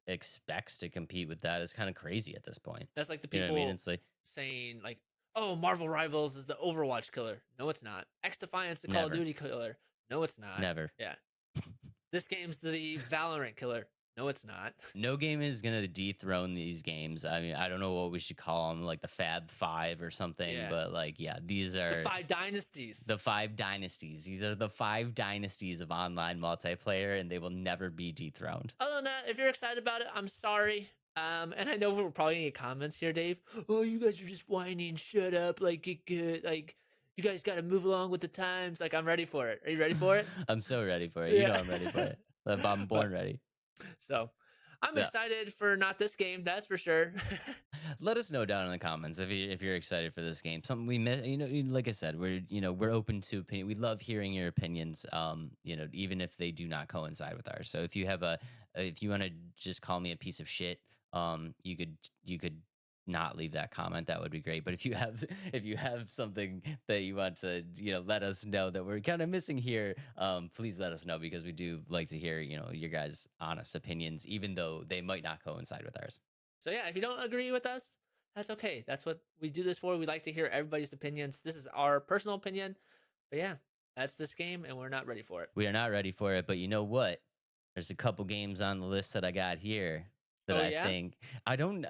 expects to compete with that is kind of crazy at this point. That's like the You know what I mean? people It's like saying like, "Oh, Marvel Rivals is the Overwatch killer." No, it's not. X Defiance the Call of never, Duty killer. No, it's not. never. Yeah. This game's the Valorant killer. No, it's not. No game is going to dethrone these games. I mean, I don't know what we should call them, like the Fab Five or something, Yeah. but like, yeah, these The are 5 dynasties. the 5 dynasties. These are the 5 dynasties of online multiplayer, and they will never be dethroned. Other than that, if you're excited about it, I'm sorry. And I know we're probably gonna get comments here, Dave. Oh, you guys are just whining. Shut up. Like, get good. Like, you guys got to move along with the times. Like, I'm ready for it. Are you ready for it? I'm so ready for it. You know Yeah. I'm ready for it. I'm born ready. So, I'm Yeah. excited for not this game. That's for sure. Let us know down in the comments if you're excited for this game. Something we miss, like I said, we're open to opinion. We love hearing your opinions. Even if they do not coincide with ours. So if you have if you want to just call me a piece of shit, you could not leave that comment. That would be great. But if you have something that you want to let us know that we're kind of missing here, please let us know, because we do like to hear your guys' honest opinions, even though they might not coincide with ours. So yeah, if you don't agree with us, that's okay. That's what we do this for. We like to hear everybody's opinions. This is our personal opinion. But yeah, that's this game, and we're not ready for it. We are not ready for it, but you know what? There's a couple games on the list that I got here that Oh, I yeah? think I don't.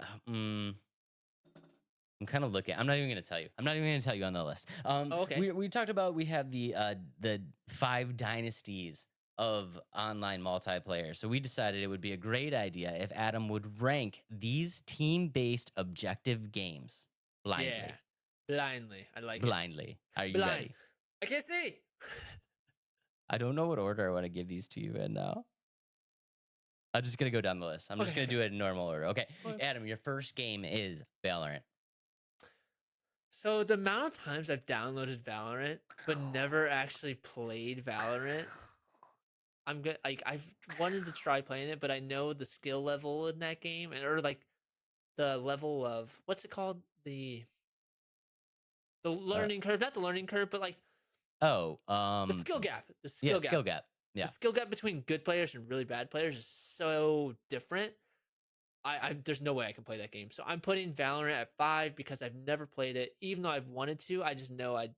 I'm kind of looking. I'm not even going to tell you. I'm not even going to tell you on the list. Okay. We talked about, we have the 5 dynasties of online multiplayer. So we decided it would be a great idea if Adam would rank these team-based objective games blindly. Yeah, blindly. I like Blindly. Are you Blind. ready? I can't see. I don't know what order I want to give these to you in now. I'm just going to go down the list. I'm just Okay, going to do it in normal order. Okay. Okay. Adam, your first game is Valorant. So the amount of times I've downloaded Valorant but never actually played Valorant, I'm good. Like, I've wanted to try playing it, but I know the skill level in that game, or like the level of what's it called, the learning curve, not the learning curve, but like Oh, the skill gap. The yeah, skill skill gap. gap. Yeah. The skill gap between good players and really bad players is so different. I there's no way I can play that game. So I'm putting Valorant at 5 because I've never played it. Even though I've wanted to, I just know I'd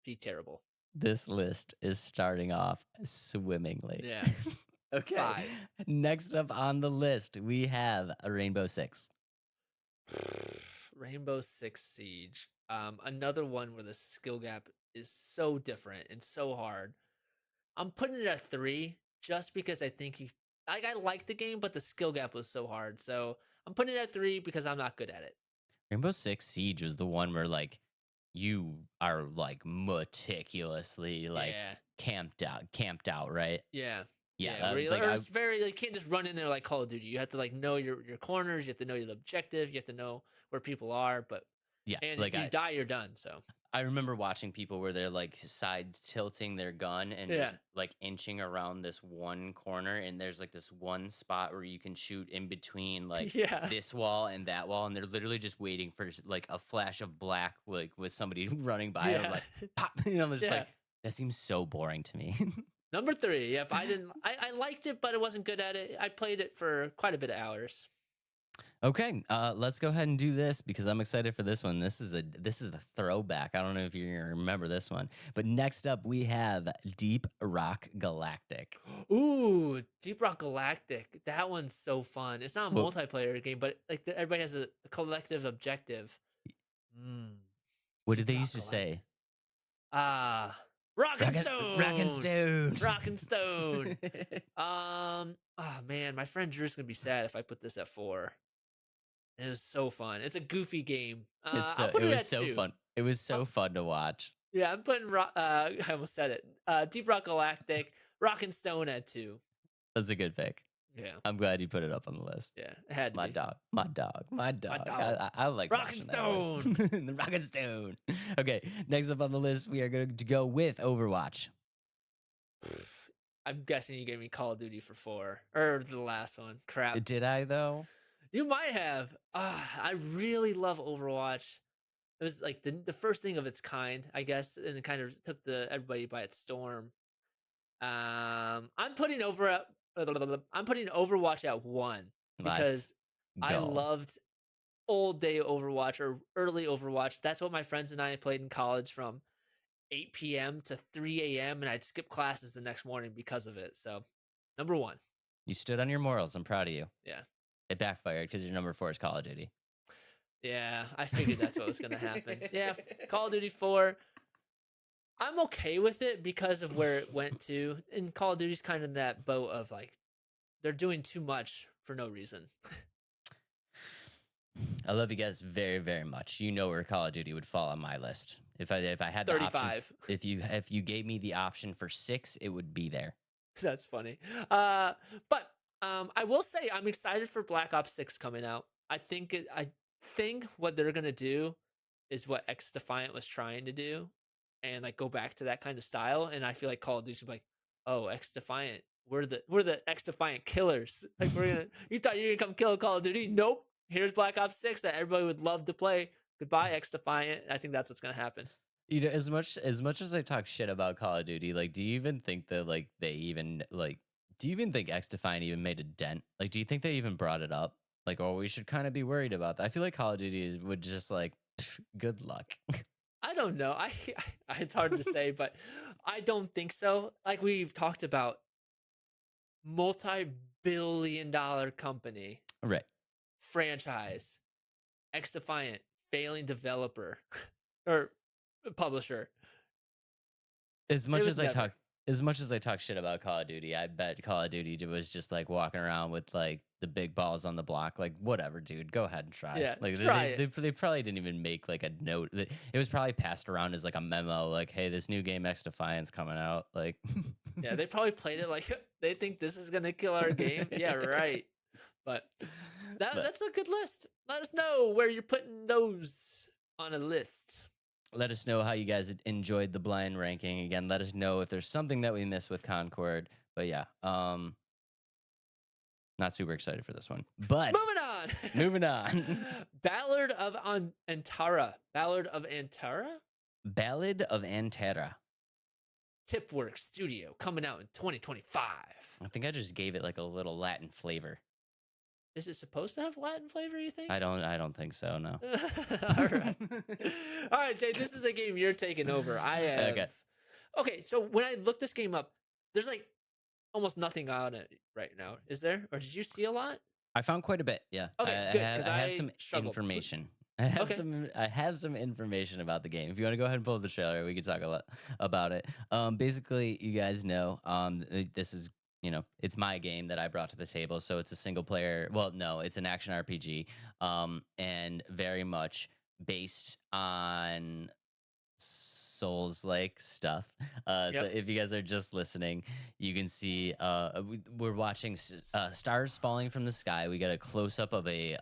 be terrible. This list is starting off swimmingly. Yeah. Okay. 5. Next up on the list, we have a Rainbow Six. Rainbow Six Siege. Another one where the skill gap is so different and so hard. I'm putting it at 3 just because I think I like the game, but the skill gap was so hard. So I'm putting it at 3 because I'm not good at it. Rainbow Six Siege was the one where like you are like meticulously like Yeah. camped out, right? Yeah. Yeah, where you, like, or it's very, you can't just run in there like Call of Duty. You have to like know your corners. You have to know your objective. You have to know where people are. But yeah, and like if you die, you're done. So I remember watching people where they're like sides tilting their gun and Yeah. just like inching around this one corner, and there's like this one spot where you can shoot in between like yeah, this wall and that wall, and they're literally just waiting for like a flash of black, like with somebody running by, and yeah. like pop, and I'm just Yeah. like, that seems so boring to me. Number 3. Yep, I liked it, but I wasn't good at it. I played it for quite a bit of hours. Okay, let's go ahead and do this because I'm excited for this one. This is a throwback. I don't know if you're gonna remember this one, but next up we have Deep Rock Galactic. Ooh, Deep Rock Galactic. That one's so fun. It's not a Well- multiplayer game, but like everybody has a collective objective. What did Deep they Rock used to say? Rock and Stone. Rock and Stone. Rock and Stone. Oh man, my friend Drew's gonna be sad if I put this at 4. It was so fun. It's a goofy game. I'll put it it was at so 2. fun. It was so fun to watch. Yeah, I'm putting I almost said it. Deep Rock Galactic, Rock and Stone at 2. That's a good pick. Yeah, I'm glad you put it up on the list. yeah, it had to My be. dog. I dog. like Rock and watching that one. The Rock and Stone. Okay, next up on the list, we are going to go with Overwatch. I'm guessing you gave me Call of Duty for 4 or the last one. Crap. Did I though? You might have. I really love Overwatch. It was like the first thing of its kind, I guess, and it kind of took everybody by its storm. I'm putting Overwatch at 1 Let's because I go. loved old day Overwatch or early Overwatch. That's what my friends and I played in college from 8 p.m. to 3 a.m. and I'd skip classes the next morning because of it. So, number 1. You stood on your morals. I'm proud of you. Yeah. It backfired because your number 4 is Call of Duty. Yeah, I figured that's what was going to happen. Yeah, Call of Duty 4. I'm okay with it because of where it went to. And Call of Duty's kind of in that boat of like they're doing too much for no reason. I love you guys very, very much. You know where Call of Duty would fall on my list. If I had the 35. option, if you gave me the option for 6, it would be there. That's funny. But I will say I'm excited for Black Ops 6 coming out. I think what they're gonna do is what X Defiant was trying to do, and like go back to that kind of style. And I feel like Call of Duty should be like, oh, X Defiant, we're the X Defiant killers. Like you thought you were gonna come kill Call of Duty? Nope. Here's Black Ops 6 that everybody would love to play. Goodbye, X Defiant. I think that's what's gonna happen. You know, as much as I talk shit about Call of Duty, like, do you even think that like they even like? Do you even think X Defiant even made a dent? Like, do you think they even brought it up? Like, oh, we should kind of be worried about that. I feel like Call of Duty would just like, good luck. I don't know. It's hard to say, but I don't think so. Like we've talked about, multi-billion-dollar company Right. franchise, X Defiant, failing developer or publisher. As much was as I never. talk, as much as I talk shit about Call of Duty, I bet Call of Duty was just like walking around with like the big balls on the block. Like, whatever, dude, go ahead and try. Yeah, Like, try they probably didn't even make like a note. It was probably passed around as like a memo, like, hey, this new game X Defiant's coming out. Like, Yeah, they probably played it like they think this is gonna kill our game. Yeah, right. But that's a good list. Let us know where you're putting those on a list. let us know how you guys enjoyed the blind ranking. Again, let us know if there's something that we missed with Concord. But yeah, not super excited for this one. But Moving on. moving on. Ballad of Antara. Ballad of Antara? Ballad of Antara. Tipworks Studio coming out in 2025. I think I just gave it like a little Latin flavor. Is it supposed to have Latin flavor, you think? I don't think so, no. All right. All right, Dave, this is a game you're taking over. I have. Okay, so when I looked this game up, there's like almost nothing on it right now. Is there? Or did you see a lot? I found quite a bit, yeah. Okay, good, 'cause I have I some struggled. information. I have Okay. some information about the game. If you want to go ahead and pull up the trailer, we can talk a lot about it. Basically, you guys know, this is, you know, it's my game that I brought to the table. So it's a single player. Well, no, it's an action RPG, and very much based on Souls-like stuff. So Yep. if you guys are just listening, you can see we're watching stars falling from the sky. We get a close up of a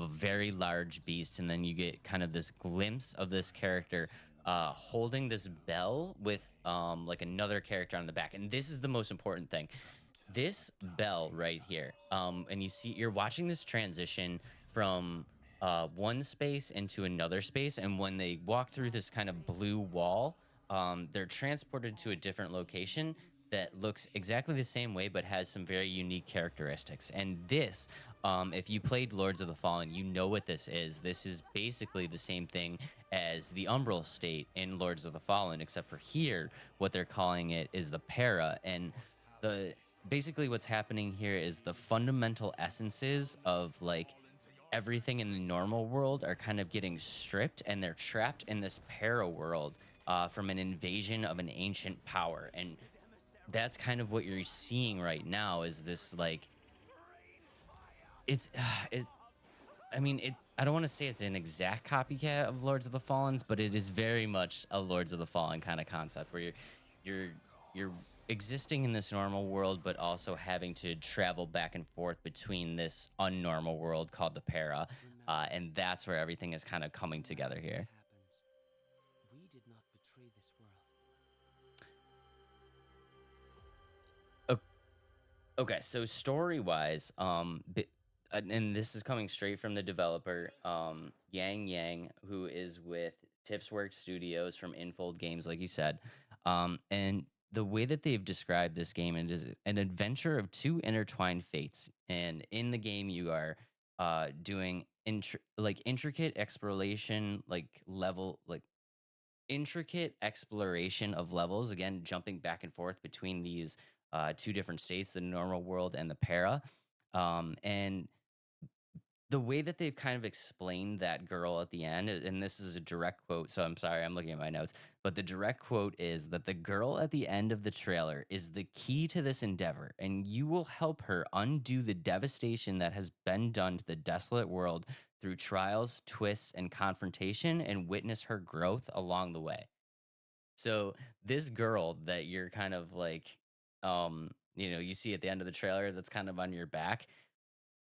very large beast, and then you get kind of this glimpse of this character holding this bell with like another character on the back. And this is the most important thing. This bell right here, and you're watching this transition from one space into another space, and when they walk through this kind of blue wall, they're transported to a different location that looks exactly the same way but has some very unique characteristics. And this, if you played Lords of the Fallen, you know what this is. This is basically the same thing as the Umbral State in Lords of the Fallen, except for here, what they're calling it is the Para. And basically what's happening here is the fundamental essences of like everything in the normal world are kind of getting stripped, and they're trapped in this para world from an invasion of an ancient power. And that's kind of what you're seeing right now is this like I don't want to say it's an exact copycat of Lords of the Fallens, but it is very much a Lords of the Fallen kind of concept where you're existing in this normal world, but also having to travel back and forth between this unnormal world called the Para, and that's where everything is kind of coming together here. We did not betray this world. Okay, so story-wise, and this is coming straight from the developer, Yang, who is with Tipsworks Studios from Infold Games, like you said. And the way that they've described this game, it is an adventure of two intertwined fates. And in the game, you are doing intricate exploration, intricate exploration of levels. Again, jumping back and forth between these two different states, the normal world and the para. And the way that they've kind of explained that girl at the end, and this is a direct quote, so I'm sorry, I'm looking at my notes, but the direct quote is that the girl at the end of the trailer is the key to this endeavor, and you will help her undo the devastation that has been done to the desolate world through trials, twists, and confrontation, and witness her growth along the way. So this girl that you're kind of like, you see at the end of the trailer that's kind of on your back,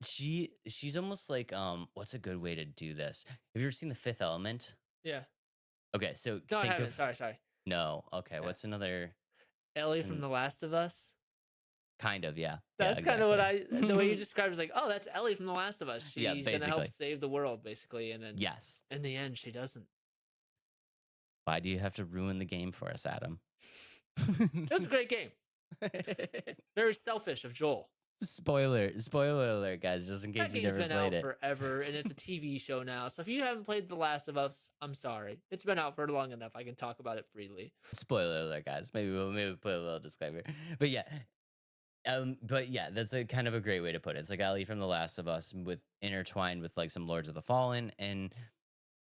she's almost like, what's a good way to do this? Have you ever seen The Fifth Element? Yeah. Okay, so No, I think haven't. of Sorry. no. Okay, Yeah. what's another? Ellie It's from an, The Last of Us. kind of, yeah, That's kind of what exactly. the way you described it is like, oh, that's Ellie from The Last of Us. Yeah, She's gonna help basically, save the world, basically, and then yes. in the end, she doesn't. Why do you have to ruin the game for us, Adam? It was a great game. Very selfish of Joel. Spoiler alert, guys, just in That case you game's never been out played it. forever, and it's a TV show now. So if you haven't played The Last of Us, I'm sorry. It's been out for long enough. I can talk about it freely. Spoiler alert, guys. Maybe we'll put a little disclaimer. But yeah, that's a kind of a great way to put it. It's like Ellie from The Last of Us with intertwined with like some Lords of the Fallen, and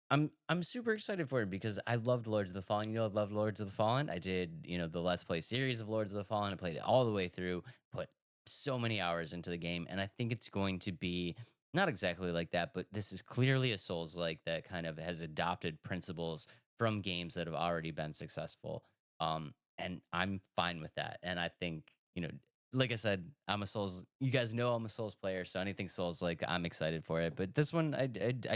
I'm super excited for it because I loved Lords of the Fallen. I loved Lords of the Fallen. I did, the Let's Play series of Lords of the Fallen. I played it all the way through, put so many hours into the game, and I think it's going to be not exactly like that, but this is clearly a Souls-like that kind of has adopted principles from games that have already been successful. And I'm fine with that. And I think, like I said, I'm a Souls. You guys know I'm a Souls player, so anything Souls like, I'm excited for it. But this one, I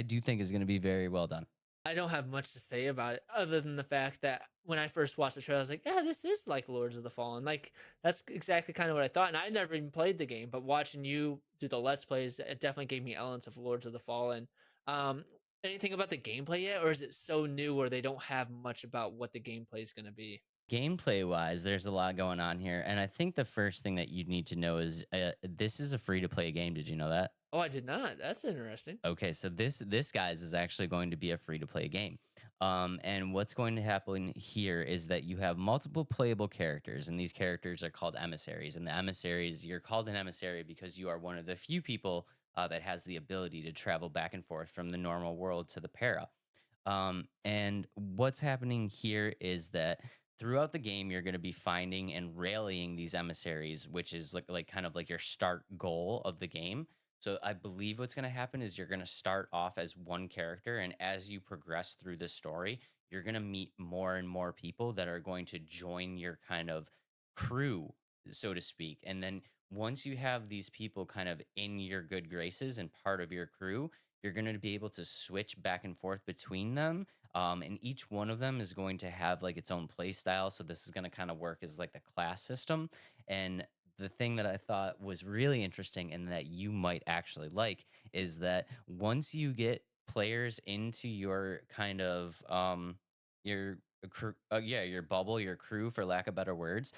do think is going to be very well done. I don't have much to say about it other than the fact that when I first watched the trailer, I was like, yeah, this is like Lords of the Fallen. Like, that's exactly kind of what I thought. And I never even played the game, but watching you do the Let's Plays, it definitely gave me elements of Lords of the Fallen. Um, Anything about the gameplay yet, or is it so new where they don't have much about what the gameplay is going to be? Gameplay wise, there's a lot going on here, and I think the first thing that you need to know is this is a free to play game. Did you know that? Oh, I did not. That's interesting. Okay, so this guys is actually going to be a free to play game. And what's going to happen here is that you have multiple playable characters, and these characters are called emissaries. And the emissaries, you're called an emissary because you are one of the few people that has the ability to travel back and forth from the normal world to the para. And what's happening here is that throughout the game, you're going to be finding and rallying these emissaries, which is like kind of like your start goal of the game. So I believe what's going to happen is you're going to start off as one character, and as you progress through the story, you're going to meet more and more people that are going to join your kind of crew, so to speak. And then once you have these people kind of in your good graces and part of your crew, you're going to be able to switch back and forth between them. And each one of them is going to have like its own play style. So this is going to kind of work as like the class system. And the thing that I thought was really interesting and that you might actually like is that once you get players into your kind of your crew, your bubble, your crew, for lack of better words,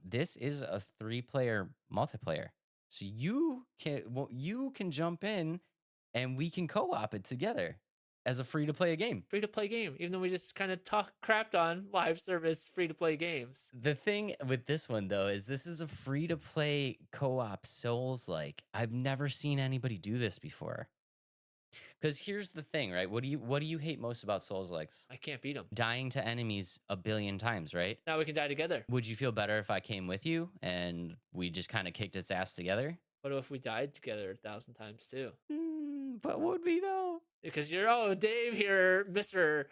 this is a 3-player multiplayer. So you can jump in and we can co-op it together as a free to play game. Free to play game, even though we just kind of crapped on live service free to play games. The thing with this one though is this is a free to play co-op Souls like. I've never seen anybody do this before. Because here's the thing, right? What do you hate most about Souls likes? I can't beat them. Dying to enemies a billion times, right? Now we can die together. Would you feel better if I came with you and we just kind of kicked its ass together? What if we died together 1,000 times too? But would we though? Because you're Dave here, Mr.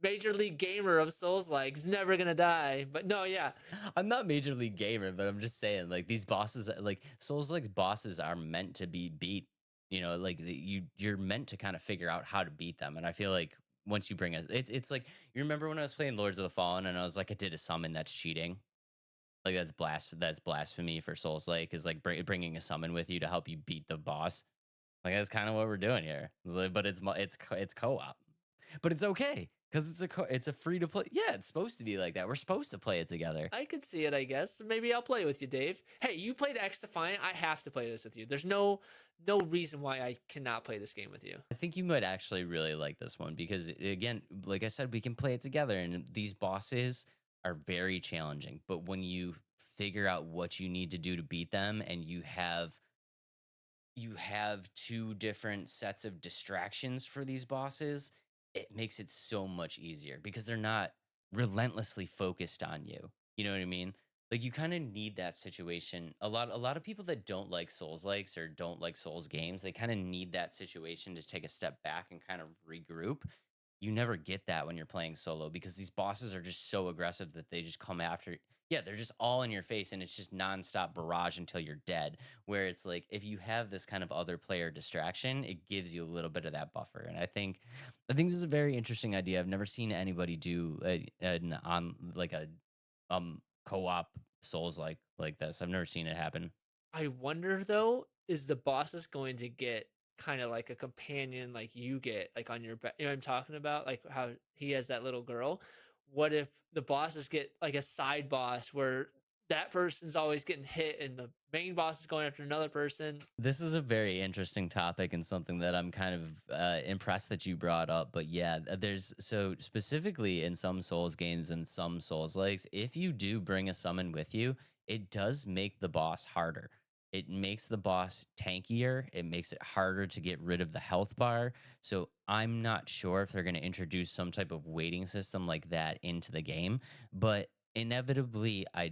Major League Gamer of Souls like is never gonna die. But no, yeah. I'm not Major League Gamer, but I'm just saying, like, these bosses, like Souls like bosses are meant to be beat. Like you're meant to kind of figure out how to beat them. And I feel like once you bring it's like, you remember when I was playing Lords of the Fallen and I was like, I did a summon, that's cheating. Like that's blasphemy for Souls like, is like bringing a summon with you to help you beat the boss. Like that's kind of what we're doing here. But it's co-op. but it's okay because it's a free to play. Yeah, it's supposed to be like that. We're supposed to play it together. I could see it, I guess. Maybe I'll play with you, Dave. Hey, you played X Defiant. I have to play this with you. There's no reason why I cannot play this game with you. I think you might actually really like this one because, again, like I said, we can play it together, and these bosses are very challenging. But when you figure out what you need to do to beat them, and you have two different sets of distractions for these bosses, it makes it so much easier because they're not relentlessly focused on you. You know what I mean? Like you kind of need that situation. A lot of people that don't like Souls likes or don't like Souls games, they kind of need that situation to take a step back and kind of regroup. You never get that when you're playing solo because these bosses are just so aggressive that they just come after. Yeah, they're just all in your face and it's just nonstop barrage until you're dead. Where it's like if you have this kind of other player distraction, it gives you a little bit of that buffer. And I think this is a very interesting idea. I've never seen anybody do an on like a co-op Souls like this. I've never seen it happen. I wonder though, is the bosses going to get kind of like a companion like you get like on your back? You know what I'm talking about? Like how he has that little girl. What if the bosses get like a side boss where that person's always getting hit and the main boss is going after another person? This is a very interesting topic and something that I'm kind of impressed that you brought up. But yeah, there's so specifically in some Souls games and some Souls likes, if you do bring a summon with you, it does make the boss harder. It makes the boss tankier. It makes it harder to get rid of the health bar. So I'm not sure if they're going to introduce some type of waiting system like that into the game, but inevitably, I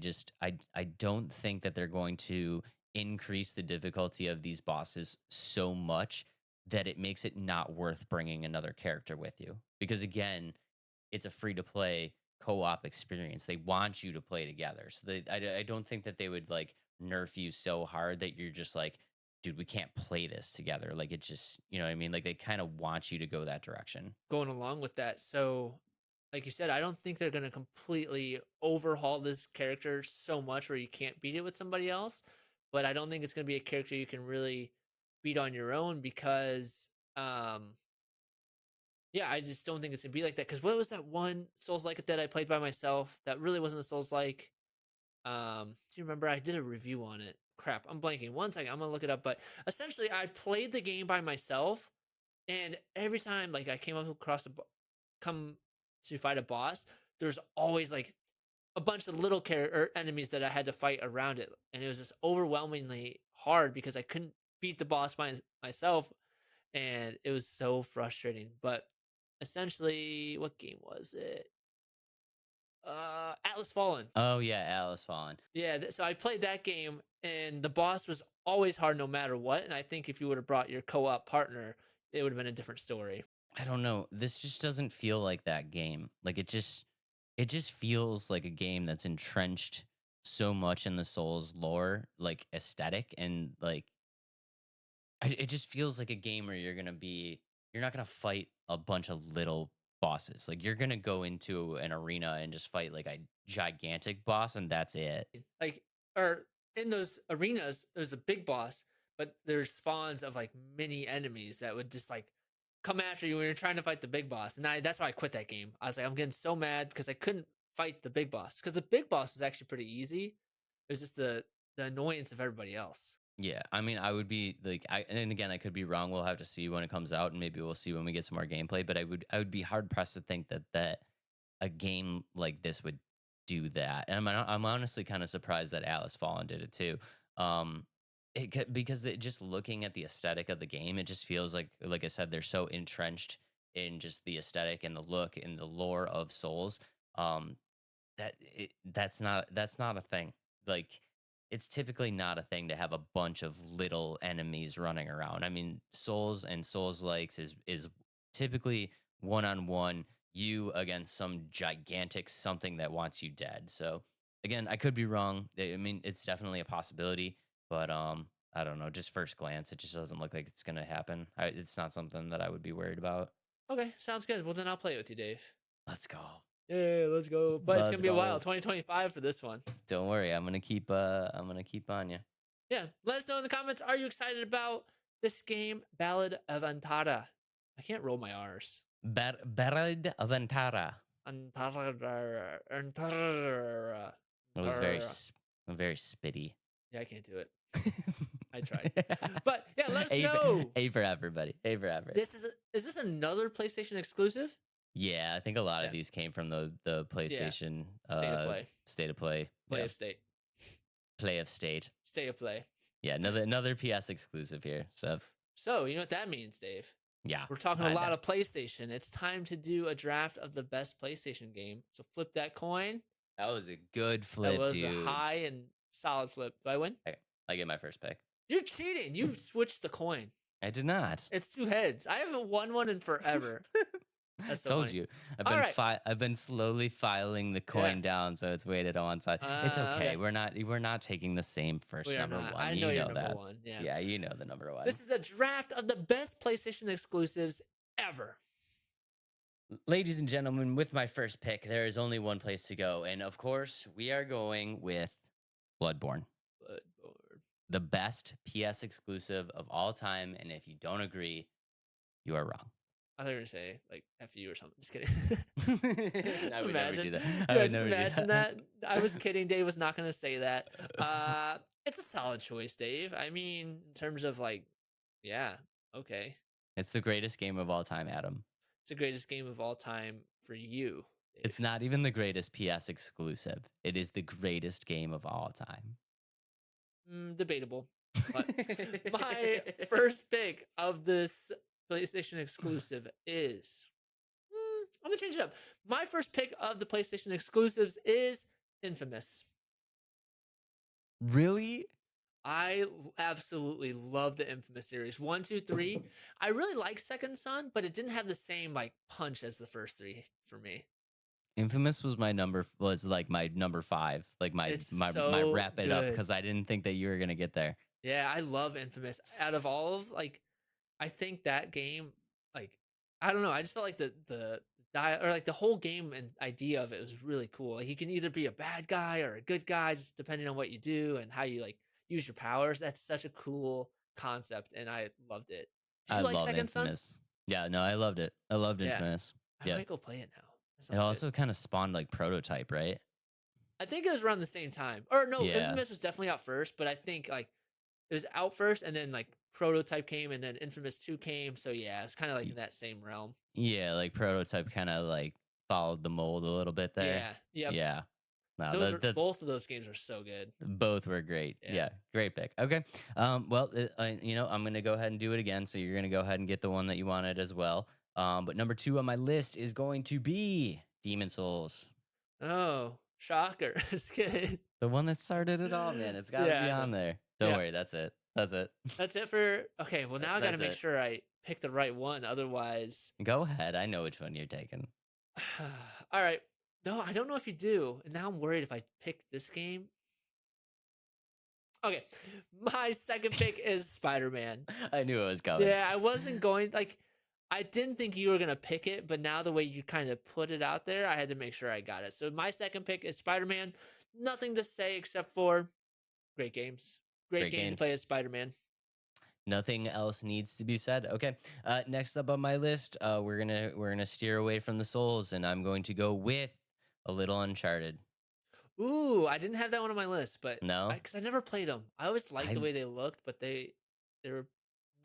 don't think that they're going to increase the difficulty of these bosses so much that it makes it not worth bringing another character with you. Because again, it's a free to play co-op experience. They want you to play together. So I don't think that they would like nerf you so hard that you're just like, dude, we can't play this together. Like it just, you know what I mean? Like they kind of want you to go that direction. Going along with that. So, like you said, I don't think they're going to completely overhaul this character so much where you can't beat it with somebody else. But I don't think it's going to be a character you can really beat on your own because, yeah, I just don't think it's going to be like that. Because what was that one Souls like that I played by myself that really wasn't a Souls like? Do you remember? I did a review on it. Crap, I'm blanking. One second, I'm gonna look it up. But essentially, I played the game by myself, and every time like I came up across come to fight a boss, there's always like a bunch of little enemies that I had to fight around it, and it was just overwhelmingly hard because I couldn't beat the boss by myself, and it was so frustrating. But essentially, what game was it? Atlas Fallen. Oh yeah, Alice Fallen. Yeah, so I played that game, and the boss was always hard no matter what. And I think if you would have brought your co-op partner, it would have been a different story. I don't know. This just doesn't feel like that game. Like it just feels like a game that's entrenched so much in the Souls lore, like aesthetic and like it just feels like a game where you're not gonna fight a bunch of little bosses. Like you're gonna go into an arena and just fight like a gigantic boss and that's it. Like, or in those arenas, there's a big boss, but there's spawns of like mini enemies that would just like come after you when you're trying to fight the big boss. And that's why I quit that game. I was like, I'm getting so mad because I couldn't fight the big boss because the big boss was actually pretty easy. It was just the annoyance of everybody else. Yeah, I mean, I would be like, and again, I could be wrong. We'll have to see when it comes out, and maybe we'll see when we get some more gameplay. But I would be hard pressed to think that a game like this would do that. And I'm honestly kind of surprised that Alice Fallen did it too. Because just looking at the aesthetic of the game, it just feels like I said, they're so entrenched in just the aesthetic and the look and the lore of Souls. That's not a thing. Like it's typically not a thing to have a bunch of little enemies running around. I mean, Souls and Souls likes is typically one on one, you against some gigantic something that wants you dead. So again, I could be wrong. I mean, it's definitely a possibility, but I don't know. Just first glance, it just doesn't look like it's gonna happen. It's not something that I would be worried about. Okay, sounds good. Well, then I'll play it with you, Dave. Let's go. Yeah, let's go. But it's Let's gonna be a while. go. 2025 for this one. Don't worry, I'm gonna keep on you. Yeah, let us know in the comments. Are you excited about this game, Ballad of Antara? I can't roll my R's. Ballad of Antara. Antara. It was very spitty. Yeah, I can't do it. I tried. But yeah, let us A for, know. A for everybody. A for effort. Is this another PlayStation exclusive? Yeah, I think a lot of Yeah. these came from the PlayStation State of Play. State of Play. Play Yeah. of State. Play of State. State of Play. Yeah, another PS exclusive here. So you know what that means, Dave? Yeah. We're talking I a lot know. of PlayStation. It's time to do a draft of the best PlayStation game. So flip that coin. That was a good flip, That was dude. a high and solid flip. Do I win? I get my first pick. You're cheating. You've switched the coin. I did not. It's 2 heads. I haven't won one in forever. That's so Told funny. you. All right. I've been slowly filing the coin down so it's weighted on one side. It's okay. Okay. We're not taking the same first We are number not. one. I you know know you're number that. one. Yeah. Yeah, you know the number one. This is a draft of the best PlayStation exclusives ever. Ladies and gentlemen, with my first pick, there is only one place to go, and of course, we are going with Bloodborne. The best PS exclusive of all time, and if you don't agree, you are wrong. I thought you were gonna say like F you or something. Just kidding. I would never do that. I Yeah, would just never do imagine that. I was kidding. Dave was not gonna say that. It's a solid choice, Dave. I mean, in terms of like, yeah, okay. It's the greatest game of all time, Adam. It's the greatest game of all time for you, Dave. It's not even the greatest PS exclusive. It is the greatest game of all time. Debatable. But my first pick of this PlayStation exclusive is I'm gonna change it up. My first pick of the PlayStation exclusives is Infamous. Really? I absolutely love the Infamous series. 1, 2, 3. I really like Second Son, but it didn't have the same like punch as the first 3 for me. Infamous was my number 5, like my It's my so wrap it up good. because I didn't think that you were gonna get there. Yeah, I love Infamous. Out of all of like, I think that game, like, I don't know. I just felt like the or like the whole game and idea of it was really cool. Like you can either be a bad guy or a good guy, just depending on what you do and how you like use your powers. That's such a cool concept, and I loved it. Did you I like love Second Son? Infamous. Yeah, no, I loved it. I loved Yeah. Infamous. I Yeah. might go play it now. That It sounds good. also kind of spawned like Prototype, right? I think it was around the same time. Or no, Yeah. Infamous was definitely out first, but I think like it was out first and then like Prototype came and then Infamous 2 came. So yeah, it's kind of like in that same realm. Yeah, like Prototype kind of like followed the mold a little bit there. Yeah. Yep. Yeah. No, Those that's both of those games are so good. both were great. Yeah. Yeah, great pick. Okay. Well, I'm gonna go ahead and do it again. So you're gonna go ahead and get the one that you wanted as well. But number 2 on my list is going to be Demon Souls, Oh, shocker. Just kidding. the one that started it all, man. It's got to Yeah, be I on know. there. Don't Yeah. worry, that's it. That's it. That's it for okay. Well, now I got to That's make it. sure I pick the right one. Otherwise, Go ahead. I know which one you're taking. all right. No, I don't know if you do. And now I'm worried if I pick this game. Okay, my second pick is Spider-Man. I knew it was coming. Yeah, I wasn't going like I didn't think you were gonna pick it, but now the way you kind of put it out there, I had to make sure I got it. So my second pick is Spider-Man. Nothing to say except for great games. Great Great game to play games. as Spider-Man. Nothing else needs to be said. Okay. Next up on my list, we're gonna steer away from the Souls, and I'm going to go with a little Uncharted. Ooh, I didn't have that one on my list, but No? because I never played them. I always liked I- the way they looked, but they were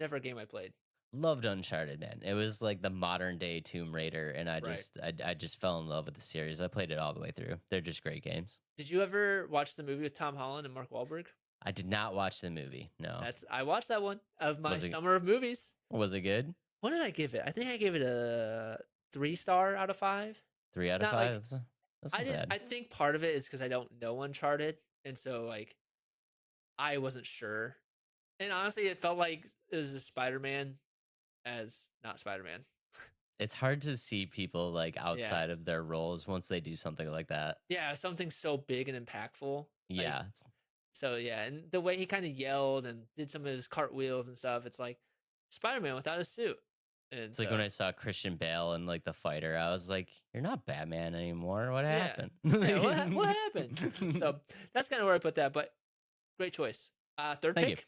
never a game I played. Loved Uncharted, man. It was like the modern day Tomb Raider, and I Right. just fell in love with the series. I played it all the way through. They're just great games. Did you ever watch the movie with Tom Holland and Mark Wahlberg? I did not watch the movie. No. I watched that one of my Was it- summer of movies. Was it good? What did I give it? I think I gave it a 3-star out of 5. 3 out of Not 5? like- That's I not didn't. bad. I think part of it is because I don't know Uncharted, and so like I wasn't sure. And honestly, it felt like it was a Spider-Man as not Spider-Man. It's hard to see people like outside of their roles once they do something like that. Yeah, something so big and impactful. Like, Yeah. So yeah, and the way he kind of yelled and did some of his cartwheels and stuff, it's like Spider-Man without a suit. And It's like when I saw Christian Bale and like the fighter, I was like, "You're not Batman anymore. What Yeah. happened?" yeah, what happened? So that's kind of where I put that. But great choice. Third Thank you. pick.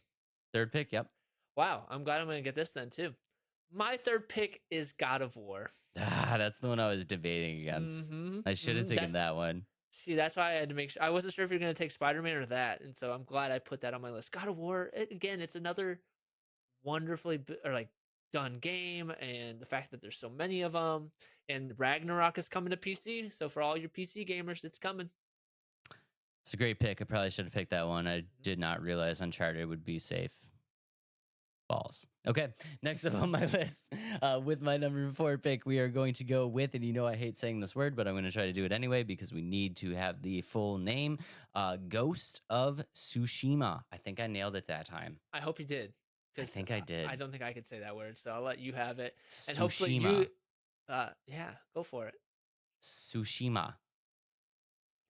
Third pick, yep. Wow, I'm glad I'm gonna get this then too. My third pick is God of War. That's the one I was debating against. I should have taken that one. See, that's why I had to make sure. I wasn't sure if you're going to take Spider-Man or that, and so I'm glad I put that on my list. God of War, again, it's another wonderfully or like done game, and the fact that there's so many of them, and Ragnarok is coming to PC, so for all your PC gamers, it's coming. It's a great pick. I probably should have picked that one. I did not realize Uncharted would be safe. Balls. Okay, next up on my list, with my number 4 pick, we are going to go with, and you know I hate saying this word, but I'm going to try to do it anyway because we need to have the full name, Ghost of Tsushima. I think I nailed it that time. I hope you did. I think I did. I don't think I could say that word, so I'll let you have it. And Tsushima. hopefully you, yeah, go for it. Tsushima.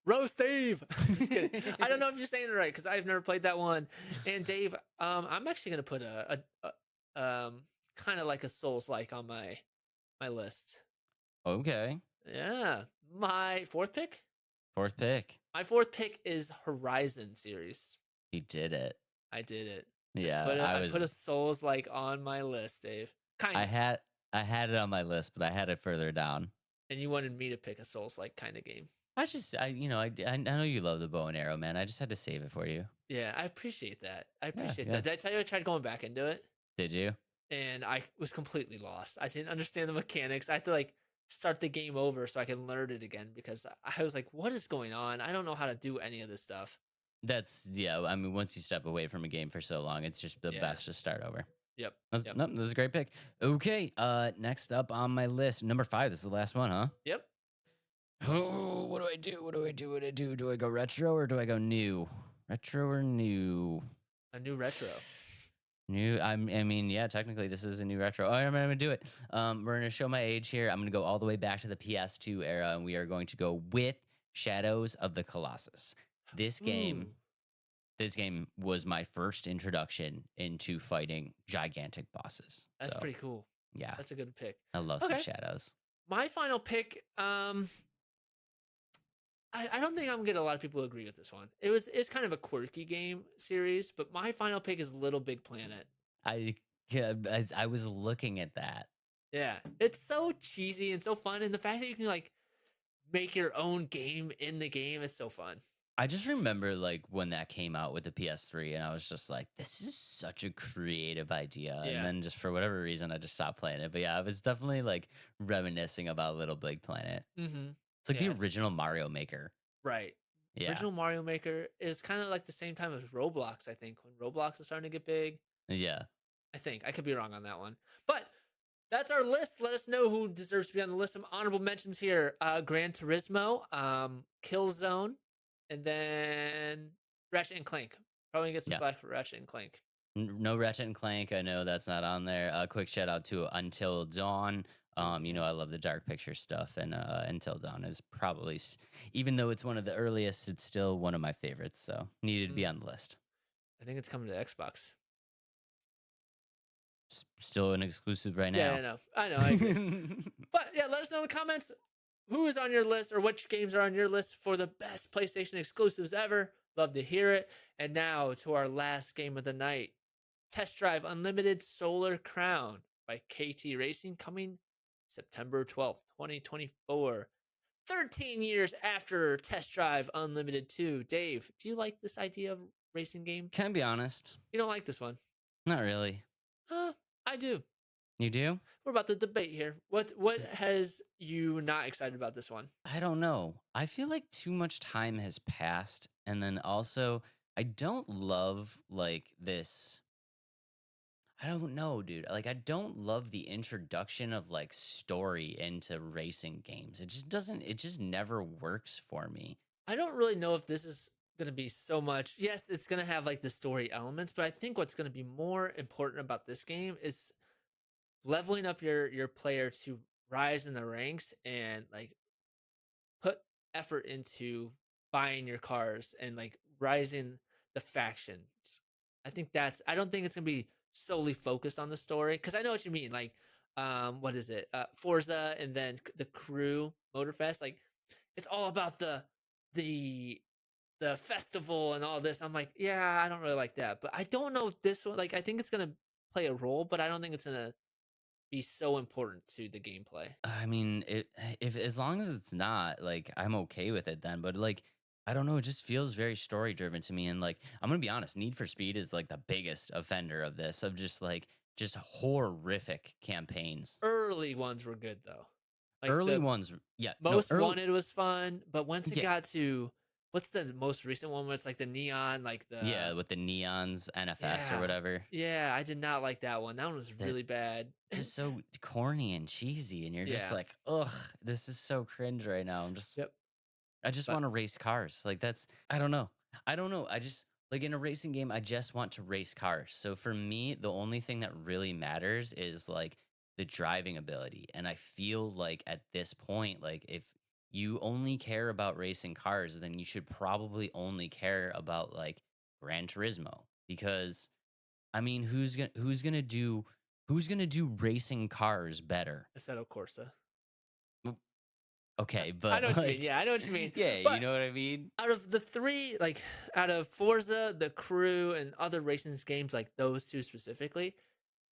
Roast Dave. Just kidding. I don't know if you're saying it right because I've never played that one. And Dave, I'm actually gonna put a kind of like a Souls-like on my list. Okay. Yeah, my fourth pick. Fourth pick. My fourth pick is Horizon series. You did it. I did it. Yeah, I put a Souls-like on my list, Dave. I had it on my list, but I had it further down. And you wanted me to pick a Souls-like kind of game. I know you love the bow and arrow, man. I just had to save it for you. Yeah, I appreciate that. Yeah. That. Did I tell you I tried going back into it? Did you? And I was completely lost. I didn't understand the mechanics. I had to like start the game over so I could learn it again because I was like, what is going on? I don't know how to do any of this stuff. I mean, once you step away from a game for so long, it's just the best to start over. Yep. Nope, this is a great pick. Okay, next up on my list, number 5. This is the last one, huh? Yep. Oh, what do I do? Do I go retro or do I go new? Retro or new? A new retro. New. I mean, yeah. Technically, this is a new retro. Oh, I'm gonna do it. We're gonna show my age here. I'm gonna go all the way back to the PS2 era, and we are going to go with Shadows of the Colossus. This game was my first introduction into fighting gigantic bosses. That's pretty cool. Yeah, that's a good pick. I love some Shadows. My final pick. I don't think I'm gonna get a lot of people who agree with this one. It's kind of a quirky game series, but my final pick is Little Big Planet. I was looking at that. Yeah, it's so cheesy and so fun, and the fact that you can like make your own game in the game is so fun. I just remember like when that came out with the PS3, and I was just like, "This is such a creative idea." Yeah. And then just for whatever reason, I just stopped playing it. But yeah, I was definitely like reminiscing about Little Big Planet. Mm-hmm. It's like the original Mario Maker. Right. Yeah. Original Mario Maker is kind of like the same time as Roblox, I think, when Roblox is starting to get big. Yeah. I think. I could be wrong on that one. But that's our list. Let us know who deserves to be on the list. Some honorable mentions here. Gran Turismo, Killzone, and then Ratchet and Clank. Probably get some slack for Ratchet and Clank. No Ratchet and Clank. I know that's not on there. A quick shout out to Until Dawn. You know, I love the dark picture stuff, and Until Dawn is probably, even though it's one of the earliest, it's still one of my favorites. So needed to be on the list. I think it's coming to Xbox. Still an exclusive right now. Yeah, I know. I agree. But yeah, let us know in the comments who is on your list or which games are on your list for the best PlayStation exclusives ever. Love to hear it. And now to our last game of the night. Test Drive Unlimited Solar Crown by KT Racing, coming September 12th, 2024. 13 years after Test Drive Unlimited 2. Dave, do you like this idea of racing game? Can I be honest? You don't like this one? Not really. I do. You do? We're about to debate here. What has you not excited about this one? I don't know. I feel like too much time has passed, and then also I don't love like this. I don't know, dude. Like, I don't love the introduction of like story into racing games. It just doesn't. It just never works for me. I don't really know if this is going to be so much. Yes, it's going to have like the story elements, but I think what's going to be more important about this game is leveling up your player to rise in the ranks and like put effort into buying your cars and like rising the factions. I don't think it's going to be solely focused on the story, because I know what you mean. Like, what is it? Forza, and then the Crew Motorfest. Like, it's all about the festival and all this. I'm like, yeah, I don't really like that. But I don't know if this one, like, I think it's gonna play a role, but I don't think it's gonna be so important to the gameplay? I mean, if as long as it's not, like, I'm okay with it then. But like, I don't know, it just feels very story driven to me. And like, I'm gonna be honest, Need for Speed is like the biggest offender of this, of just like just horrific campaigns. Early ones were good though. Like Early the ones, yeah, no, Most early, Wanted was fun, but once it yeah, got to what's the most recent one where it's like the neon, like yeah, the with the neons, NFS or yeah. whatever. Yeah, I did not like that one. That one was That really bad. just so corny and cheesy, and you're just Yeah. like, ugh, this is so cringe right now. Yep. I just But want to race cars. Like that's I don't know. I don't know. I just like in a racing game, I just want to race cars. So for me, the only thing that really matters is like the driving ability. And I feel like at this point, like if you only care about racing cars, then you should probably only care about like Gran Turismo. Because I mean, who's gonna do racing cars better? Assetto Corsa. Well, okay, I know but what you mean. like Yeah, I know what you mean. yeah, you But know what I mean? out of the three, like out of Forza, the Crew, and other racing games, like those two specifically,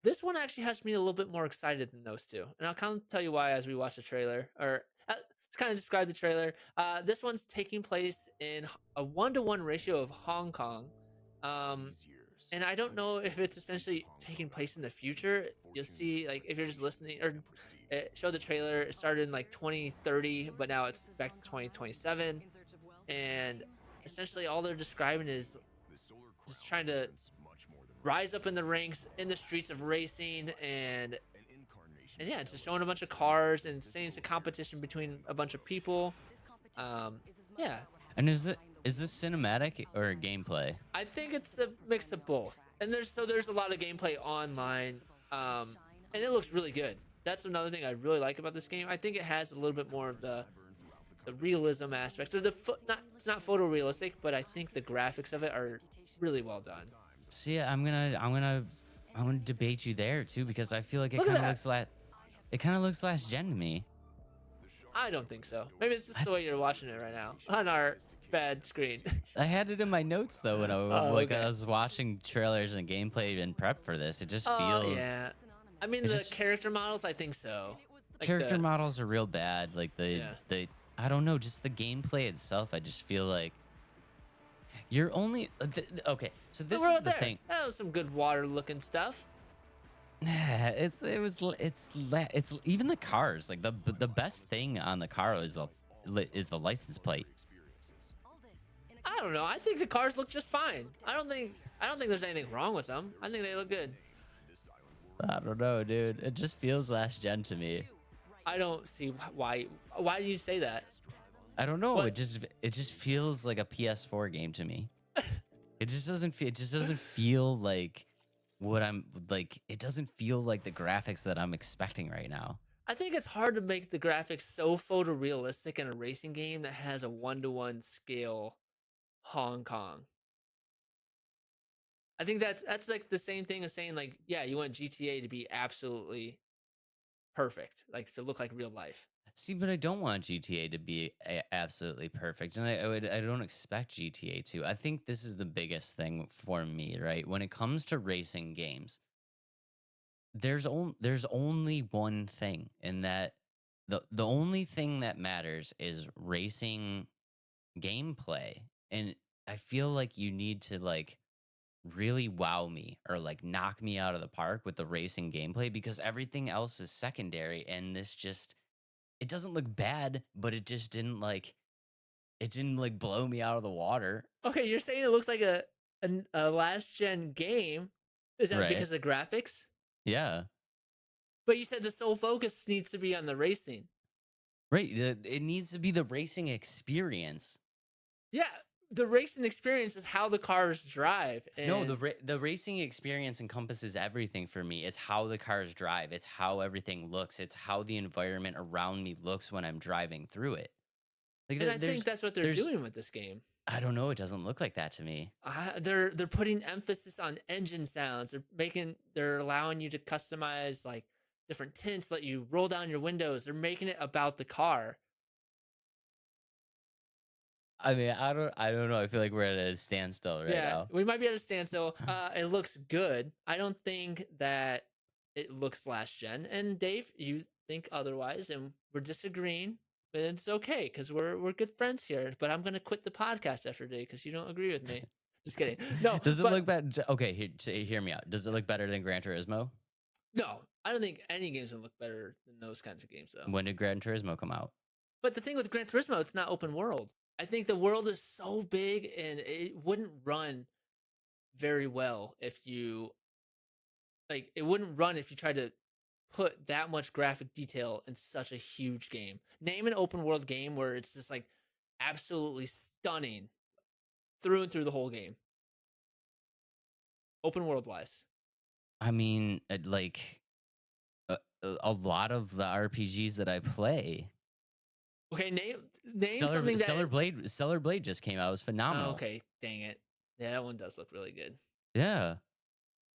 this one actually has me a little bit more excited than those two, and I'll kind of tell you why as we watch the trailer, or to kind of describe the trailer. This one's taking place in a 1-to-1 ratio of Hong Kong, um, and I don't know if it's essentially taking place in the future. You'll see, like if you're just listening, or it showed the trailer. It started in like 2030, but now it's back to 2027, and essentially all they're describing is just trying to rise up in the ranks in the streets of racing, and yeah, it's just showing a bunch of cars and saying it's a competition between a bunch of people. um yeah, And is this cinematic or gameplay? I think it's a mix of both, and there's a lot of gameplay online, and it looks really good. That's another thing I really like about this game. I think it has a little bit more of the realism aspect. So not, it's not photorealistic, but I think the graphics of it are really well done. See, I'm gonna debate you there too because I feel like Look at that. it kind of looks last gen to me. I don't think so. Maybe it's just the way you're watching it right now on our bad screen. I had it in my notes though when Oh, like okay. I was watching trailers and gameplay and prep for this. It just Oh feels yeah. I mean, it the just character models, I think so. Like character models are real bad. Like Yeah. the I don't know, just the gameplay itself. I just feel like you're only okay. So this We're is out the there. thing. That was some good water looking stuff. It's even the cars. Like the best thing on the car is the license plate. I don't know. I think the cars look just fine. I don't think there's anything wrong with them. I think they look good. I don't know, dude. It just feels last gen to me. I don't see why do you say that? I don't know. What? It just feels like a PS4 game to me. It just doesn't feel. It just doesn't feel like what I'm like. It doesn't feel like the graphics that I'm expecting right now. I think it's hard to make the graphics so photorealistic in a racing game that has a 1-to-1 scale Hong Kong. I think that's like the same thing as saying like, yeah, you want GTA to be absolutely perfect, like to look like real life. See, but I don't want GTA to be absolutely perfect, and I don't expect GTA to. I think this is the biggest thing for me, right? When it comes to racing games, there's only one thing, and that the only thing that matters is racing gameplay. And I feel like you need to like really wow me or like knock me out of the park with the racing gameplay because everything else is secondary. And this just it doesn't look bad, but it didn't like blow me out of the water. Okay, you're saying it looks like a last gen game. Is that Right. because of the graphics? Yeah. But you said the sole focus needs to be on the racing. Right. It needs to be the racing experience. Yeah, the racing experience is how the cars drive. And No, the racing experience encompasses everything for me. It's how the cars drive. It's how everything looks. It's how the environment around me looks when I'm driving through it. Like and I think that's what they're there's doing with this game. I don't know. It doesn't look like that to me. They're putting emphasis on engine sounds. They're allowing you to customize like different tints, let you roll down your windows. They're making it about the car. I mean, I don't know. I feel like we're at a standstill right Yeah, now. we might be at a standstill. It looks good. I don't think that it looks last gen. And Dave, you think otherwise, and we're disagreeing. And it's okay because we're good friends here. But I'm gonna quit the podcast after today because you don't agree with me. Just kidding. No, Does it but look bad? Okay, hear me out. Does it look better than Gran Turismo? no, I don't think any games would look better than those kinds of games though. When did Gran Turismo come out? But the thing with Gran Turismo, it's not open world. I think the world is so big and it wouldn't run very well if you it wouldn't run if you tried to put that much graphic detail in such a huge game. Name an open world game where it's just like absolutely stunning through and through the whole game. Open world wise. I mean, a lot of the RPGs that I play. Okay, name something that Stellar Blade just came out. It was phenomenal. Oh, okay, dang it. Yeah, that one does look really good. Yeah.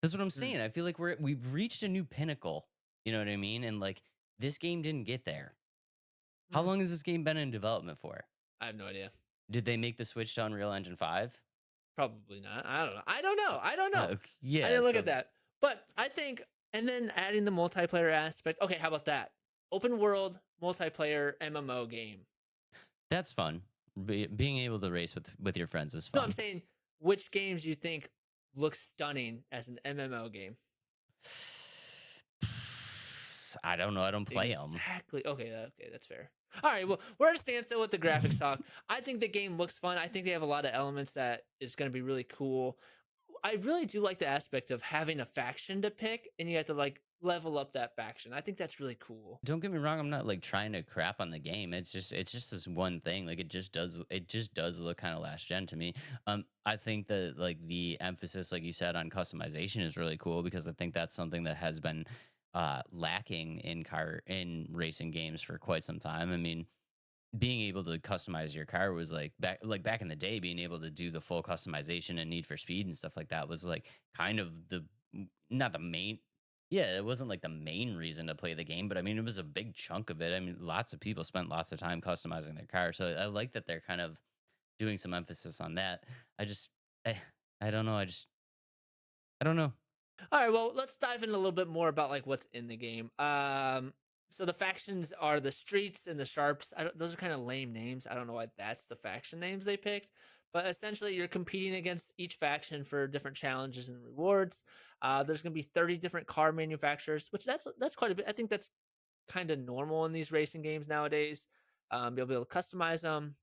That's what I'm saying. I feel like we've reached a new pinnacle. You know what I mean? And like this game didn't get there. How long has this game been in development for? I have no idea. Did they make the switch to Unreal Engine 5? Probably not. I don't know. I don't know. Yeah. I didn't look at that. But I think, and then adding the multiplayer aspect. Okay, how about that? Open world multiplayer MMO game. That's fun. Being able to race with your friends is fun. No, I'm saying which games you think look stunning as an MMO game. I don't know. I don't play them. Exactly. Okay, that's fair. All right, well, we're at a standstill with the graphics talk. I think the game looks fun. I think they have a lot of elements that is going to be really cool. I really do like the aspect of having a faction to pick, and you have to like level up that faction. I think that's really cool. Don't get me wrong. I'm not like trying to crap on the game. It's just this one thing. Like it just does look kind of last gen to me. I think that like the emphasis, like you said, on customization is really cool because I think that's something that has been lacking in racing games for quite some time. I mean, being able to customize your car was like back in the day, being able to do the full customization and Need for Speed and stuff like that was like kind of not the main. Yeah, it wasn't like the main reason to play the game, but I mean, it was a big chunk of it. I mean, lots of people spent lots of time customizing their car. So I like that they're kind of doing some emphasis on that. I don't know. I don't know. All right, well, let's dive in a little bit more about like what's in the game. So the factions are the Streets and the Sharps. Those are kind of lame names. I don't know why that's the faction names they picked, but essentially you're competing against each faction for different challenges and rewards. There's going to be 30 different car manufacturers, which that's quite a bit. I think that's kind of normal in these racing games nowadays. You'll be able to customize them.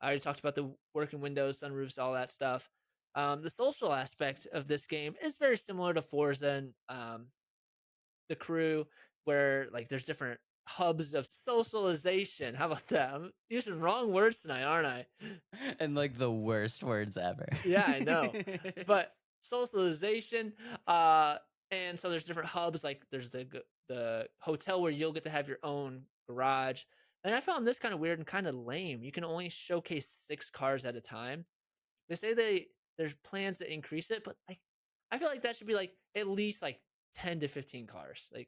I already talked about the working windows, sunroofs, all that stuff. The social aspect of this game is very similar to Forza and the Crew, where like there's different hubs of socialization. How about that? I'm using wrong words tonight, aren't I? And like the worst words ever. Yeah, I know. But socialization, and so there's different hubs. Like there's the hotel where you'll get to have your own garage. And I found this kind of weird and kind of lame. You can only showcase 6 cars at a time. They say there's plans to increase it, but like I feel like that should be like at least like 10 to 15 cars. Like,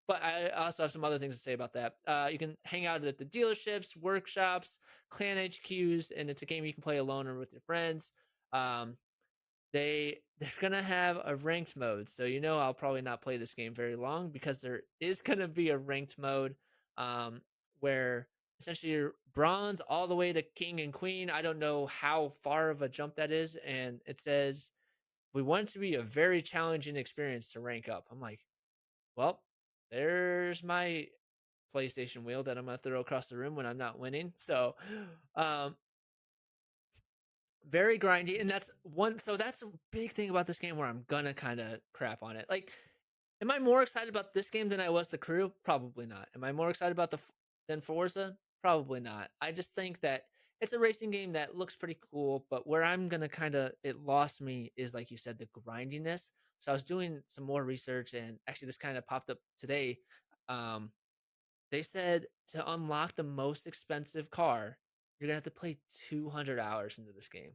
but I also have some other things to say about that. You can hang out at the dealerships, workshops, clan HQs, and it's a game you can play alone or with your friends. They're gonna have a ranked mode, so I'll probably not play this game very long because there is gonna be a ranked mode where essentially you're bronze all the way to king and queen. I don't know how far of a jump that is, and it says we want it to be a very challenging experience to rank up. I'm like, well, there's my PlayStation wheel that I'm gonna throw across the room when I'm not winning. So, very grindy, and that's a big thing about this game where I'm gonna kind of crap on it. Like, am I more excited about this game than I was the Crew? Probably not. Am I more excited about than Forza? Probably not. I just think that it's a racing game that looks pretty cool, but where I'm gonna it lost me is like you said, the grindiness. So I was doing some more research, and actually this kind of popped up today. They said to unlock the most expensive car, you're gonna have to play 200 hours into this game.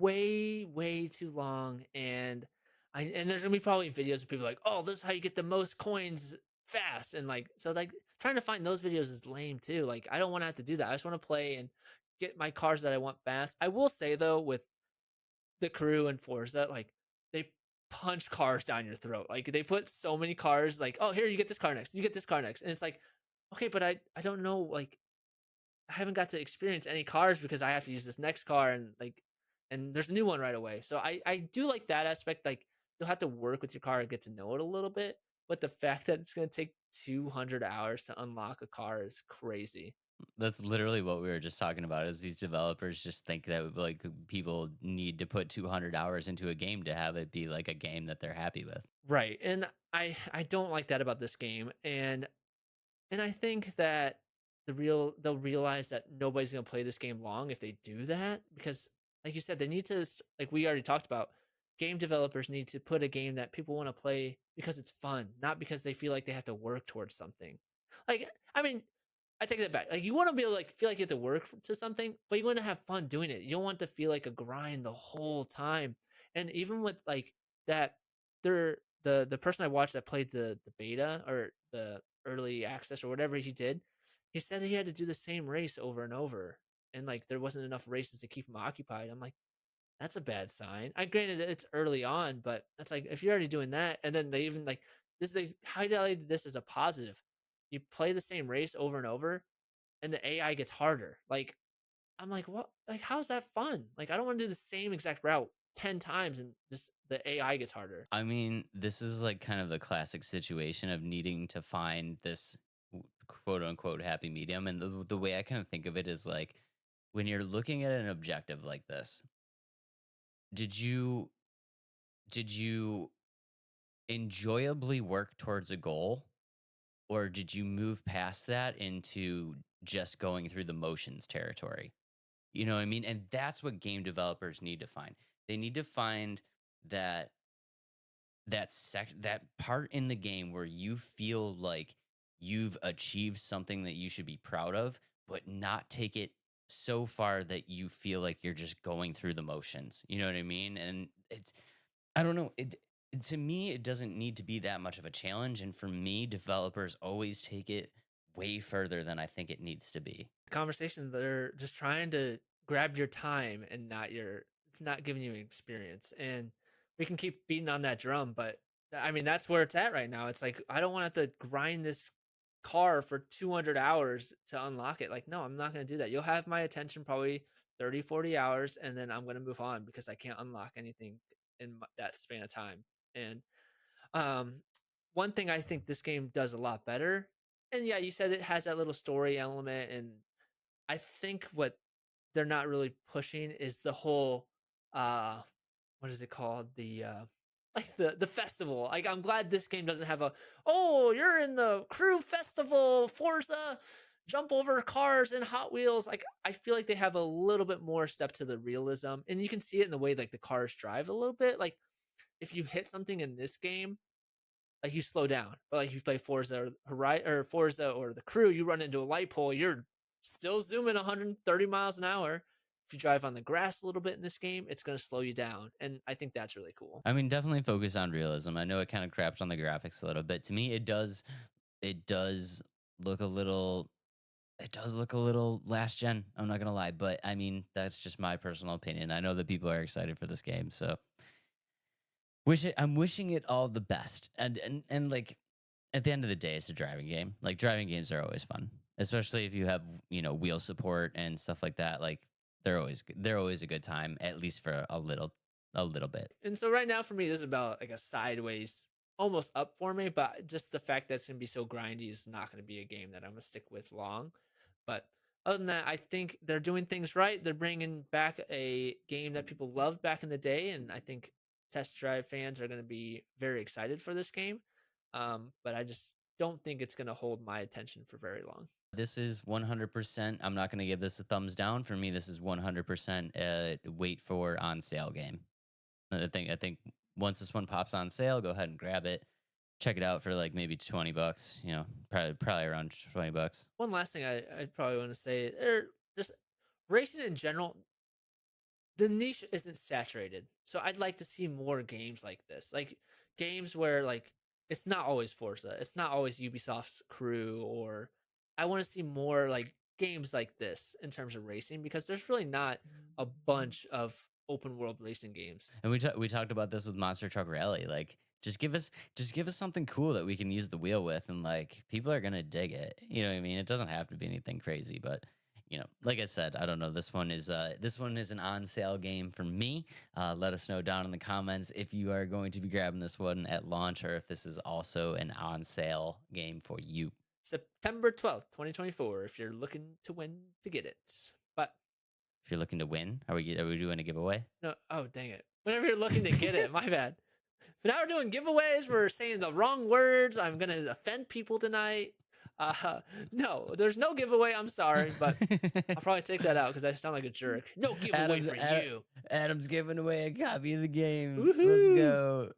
Way too long, and there's gonna be probably videos of people like, oh, this is how you get the most coins fast, and like trying to find those videos is lame too. Like I don't want to have to do that. I just want to play and get my cars that I want fast. I will say though, with the Crew and Forza, like they punch cars down your throat. Like they put so many cars, like, oh, here you get this car next, you get this car next, and it's like, okay, but I don't know, like I haven't got to experience any cars because I have to use this next car, and like, and there's a new one right away. So I do like that aspect. Like you'll have to work with your car and get to know it a little bit, but the fact that it's gonna take 200 hours to unlock a car is crazy. That's literally what we were just talking about. Is these developers just think that like people need to put 200 hours into a game to have it be like a game that they're happy with. Right. And I don't like that about this game. And I think that they'll realize that nobody's gonna play this game long if they do that, because like you said, they need to like we already talked about, game developers need to put a game that people want to play because it's fun, not because they feel like they have to work towards something. Like I mean, I take that back. Like you want to be able to like feel like you have to work to something, but you want to have fun doing it. You don't want to feel like a grind the whole time. And even with like that, the person I watched that played the beta or the early access or whatever he did, he said that he had to do the same race over and over, and like there wasn't enough races to keep him occupied. I'm like, that's a bad sign. I granted it's early on, but that's like if you're already doing that, and then they even like this, they highlighted this as a positive. You play the same race over and over, and the AI gets harder. Like I'm like, what? Like how's that fun? Like I don't want to do the same exact route 10 times, and just the AI gets harder. I mean, this is like kind of the classic situation of needing to find this quote unquote happy medium. And the way I kind of think of it is like when you're looking at an objective like this, did you did you enjoyably work towards a goal, or did you move past that into just going through the motions territory? You know what I mean? And that's what game developers need to find. They need to find that that part in the game where you feel like you've achieved something that you should be proud of, but not take it so far that you feel like you're just going through the motions. You know what I mean? And it's I don't know, to me it doesn't need to be that much of a challenge, and for me developers always take it way further than I think it needs to be. Conversation, they're just trying to grab your time and not giving you an experience. And we can keep beating on that drum, but I mean that's where it's at right now. It's like I don't want to have to grind this car for 200 hours to unlock it. Like no, I'm not going to do that. You'll have my attention probably 30, 40 hours, and then I'm going to move on because I can't unlock anything in that span of time. And um one thing I think this game does a lot better, and yeah, you said it has that little story element, and I think what they're not really pushing is the whole uh what is it called? The like the festival. Like I'm glad this game doesn't have a, oh, you're in the crew festival, Forza, jump over cars and Hot Wheels. Like I feel like they have a little bit more step to the realism, and you can see it in the way like the cars drive a little bit. Like if you hit something in this game, like you slow down. But like you play Forza or Forza or the Crew, you run into a light pole, you're still zooming 130 miles an hour. If you drive on the grass a little bit in this game, it's going to slow you down, and I think that's really cool. I mean, definitely focus on realism. I know it kind of craps on the graphics a little bit. To me, it does look a little it does look a little last gen. I'm not gonna lie, but I mean that's just my personal opinion. I know that people are excited for this game, so I'm wishing it all the best. And like at the end of the day, it's a driving game. Like driving games are always fun, especially if you have wheel support and stuff like that. Like they're always a good time, at least for a little bit. And so right now for me, this is about like a sideways, almost up for me, but just the fact that it's going to be so grindy is not going to be a game that I'm going to stick with long. But other than that, I think they're doing things right. They're bringing back a game that people loved back in the day, and I think test drive fans are going to be very excited for this game. But I just don't think it's going to hold my attention for very long. This is 100%. I'm not going to give this a thumbs down. For me, this is 100% wait for on sale game. I think once this one pops on sale, go ahead and grab it. Check it out for like maybe $20. Probably around $20. One last thing I'd probably want to say, or just racing in general, the niche isn't saturated. So I'd like to see more games like this. Like games where like it's not always Forza, it's not always Ubisoft's Crew, or I want to see more like games like this in terms of racing, because there's really not a bunch of open world racing games. And we talked about this with Monster Truck Rally. Like, just give us something cool that we can use the wheel with, and like people are gonna dig it. You know what I mean? It doesn't have to be anything crazy, but like I said, I don't know. This one is an on sale game for me. Let us know down in the comments if you are going to be grabbing this one at launch, or if this is also an on sale game for you. September 12th, 2024, if you're looking to win to get it. But If you're looking to win, are we doing a giveaway? no, oh dang it. Whenever you're looking to get it, my bad. But now we're doing giveaways. We're saying the wrong words. I'm gonna offend people tonight. No, there's no giveaway. I'm sorry, but I'll probably take that out because I sound like a jerk. No giveaway for you. Adam's giving away a copy of the game. Woohoo. Let's go.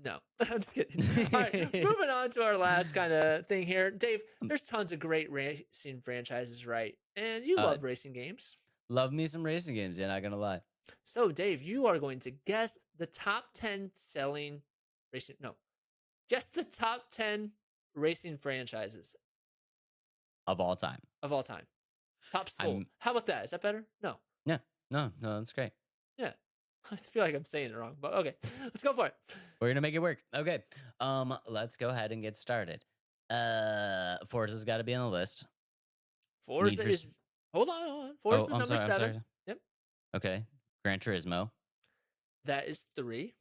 No, I'm just kidding. All right, moving on to our last kind of thing here. Dave, there's tons of great racing franchises, right? And you love racing games. Love me some racing games, yeah, not gonna lie. So, Dave, you are going to guess the top 10 selling racing. No, guess the top 10 racing franchises Of all time. of all time. Top sold. How about that? Is that better? No. Yeah. No, that's great. Yeah. I feel like I'm saying it wrong, but okay. Let's go for it. We're gonna make it work. Okay. Let's go ahead and get started. Forza's got to be on the list. Forza is. Hold on. Forza's number 7. I'm sorry. Yep. Okay. Gran Turismo. That is 3.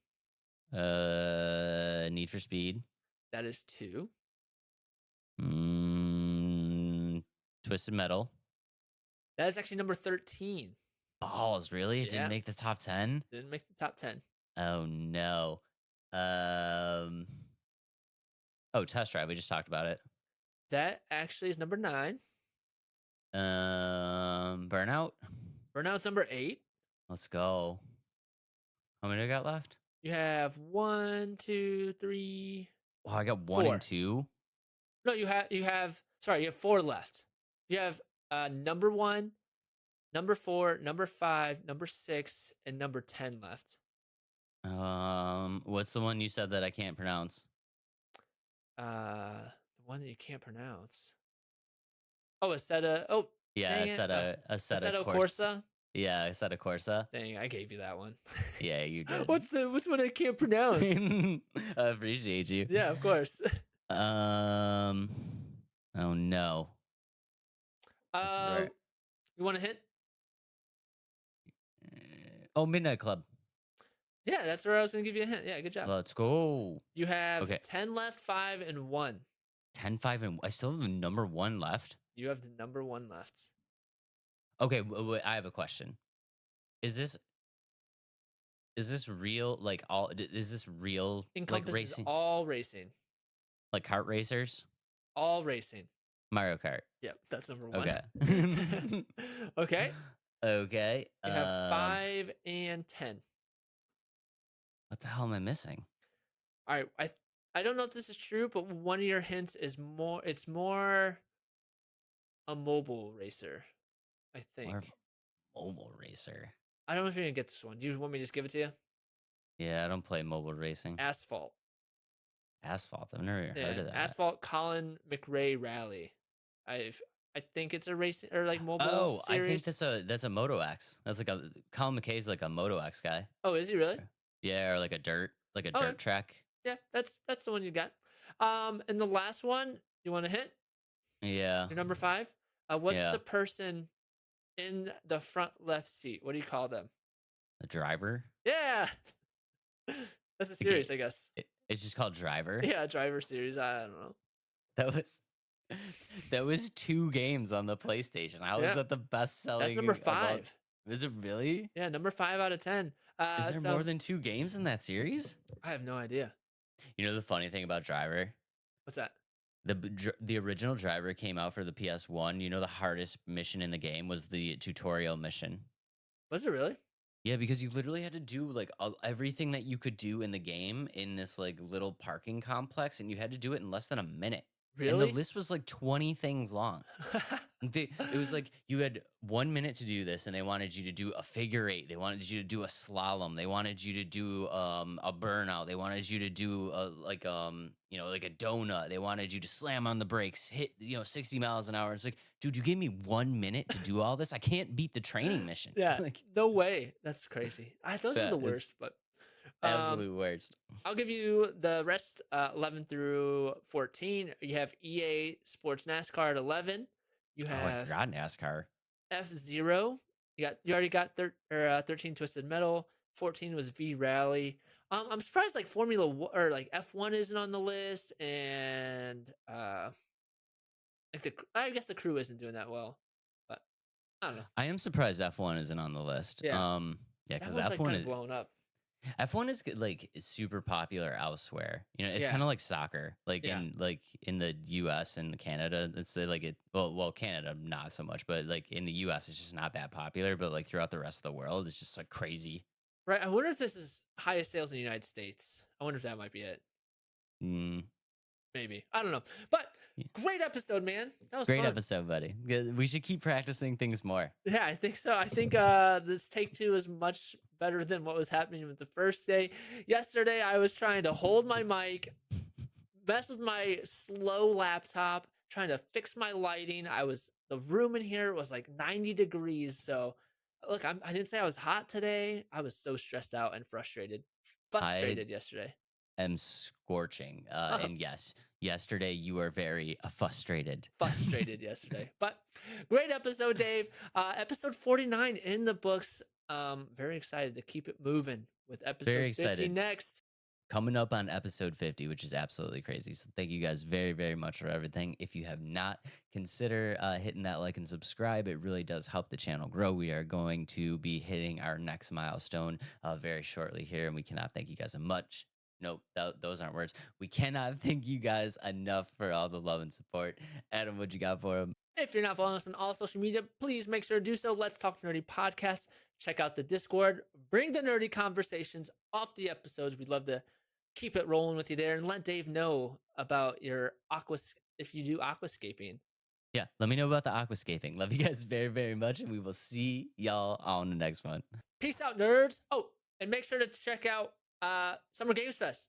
Need for Speed. That is 2. Twisted Metal. That is actually number 13. Balls, really? It Yeah. didn't make the top 10? Didn't make the top 10. Oh no. Test Drive. We just talked about it. That actually is number 9. Burnout. Burnout's number 8. Let's go. How many do I got left? You have 1, 2, 3. Oh, I got 1 4. and 2. No, you have 4 left. You have number 1, number 4, number 5, number 6, and number 10 left. What's the one you said that I can't pronounce? The one that you can't pronounce. Oh, Assetto. Oh, Yeah, Assetto Corsa. Yeah, Assetto Corsa. Dang, I gave you that one. Yeah, you did. What's one I can't pronounce? I appreciate you. Yeah, of course. Oh no. You want a hint? Oh, Midnight Club. Yeah, that's where I was gonna give you a hint. Yeah, good job. Let's go. You have Okay. 10 left, 5, and 1. 10, 5, and I still have the number 1 left. You have the number 1 left. Okay, I have a question. Is this real? Like is this real? Like Encompasses racing? all racing. Like kart racers? All racing. Mario Kart. Yep, that's number 1. Okay. Okay. Okay. You have 5 and 10. What the hell am I missing? All right. I don't know if this is true, but one of your hints is more. It's more a mobile racer, I think. More of a mobile racer. I don't know if you're gonna get this one. Do you want me to just give it to you? Yeah, I don't play mobile racing. Asphalt. Asphalt. I've never heard of that. Asphalt Colin McRae Rally. I think it's a racing or like mobile. Oh, series. I think that's a Moto X. That's like Colin McKay's like a Moto X guy. Oh, is he really? Yeah, or like a dirt Okay. track. Yeah, that's the one you got. And the last one, you want to hit? Yeah. Your number 5. What's Yeah. the person in the front left seat? What do you call them? The driver. Yeah, that's a series, I guess. It's just called Driver. Yeah, driver series. I don't know. That was 2 games on the PlayStation. How is that the best selling? That's number 5. Is it really? Yeah, number 5 out of 10. Is there more than 2 games in that series? I have no idea. You know the funny thing about Driver? What's that? The original Driver came out for the PS1. You know the hardest mission in the game was the tutorial mission. Was it really? Yeah, because you literally had to do like everything that you could do in the game in this like little parking complex, and you had to do it in less than a minute. And the Really? list was like 20 things long. It was like you had 1 minute to do this, and they wanted you to do a figure eight. They wanted you to do a slalom. They wanted you to do a burnout. They wanted you to do like like a donut. They wanted you to slam on the brakes, hit 60 miles an hour. It's like, dude, you gave me 1 minute to do all this. I can't beat the training mission. Yeah, Like no way. That's crazy. Those are that the is worst, but absolute worst. I'll give you the rest 11 through 14. You have EA Sports NASCAR at 11. You Oh, I have forgot NASCAR. F-Zero. You already got 13 Twisted Metal. 14 was V Rally. I'm surprised like or like F1 isn't on the list, and I guess the crew isn't doing that well, but I don't know. I am surprised F1 isn't on the list. Yeah. Yeah, because F1's like F1 kind is of blown up. F1 is like super popular elsewhere. It's Yeah. kind of like soccer, like Yeah. in the US and Canada. It's like well, Canada not so much, but like in the US, it's just not that popular. But like throughout the rest of the world, it's just like crazy. Right. I wonder if this is highest sales in the United States. I wonder if that might be it. Mm, Maybe. I don't know. But Yeah. great episode, man. That was great fun. episode, buddy. We should keep practicing things more. Yeah, I think so. I think this take two is much better than what was happening with the first day. Yesterday, I was trying to hold my mic, mess with my slow laptop, trying to fix my lighting. The room in here was like 90 degrees. So, look, I didn't say I was hot today. I was so stressed out and frustrated yesterday. Am scorching. And yes, yesterday you were very frustrated. Frustrated yesterday. But great episode, Dave. Episode 49 in the books. Very excited to keep it moving with episode Very 50 excited. next. Coming up on episode 50, which is absolutely crazy. So thank you guys very, very much for everything. If you have not, consider hitting that like and subscribe. It really does help the channel grow. We are going to be hitting our next milestone very shortly here, and we cannot thank you guys much. Nope, those aren't words. We cannot thank you guys enough for all the love and support. Adam, what you got for him? If you're not following us on all social media, please make sure to do so. Let's Talk Nerdy Podcast. Check out the Discord. Bring the nerdy conversations off the episodes. We'd love to keep it rolling with you there, and let Dave know about your if you do aquascaping. Yeah, let me know about the aquascaping. Love you guys very, very much, and we will see y'all on the next one. Peace out, nerds. Oh, and make sure to check out Summer Games Fest.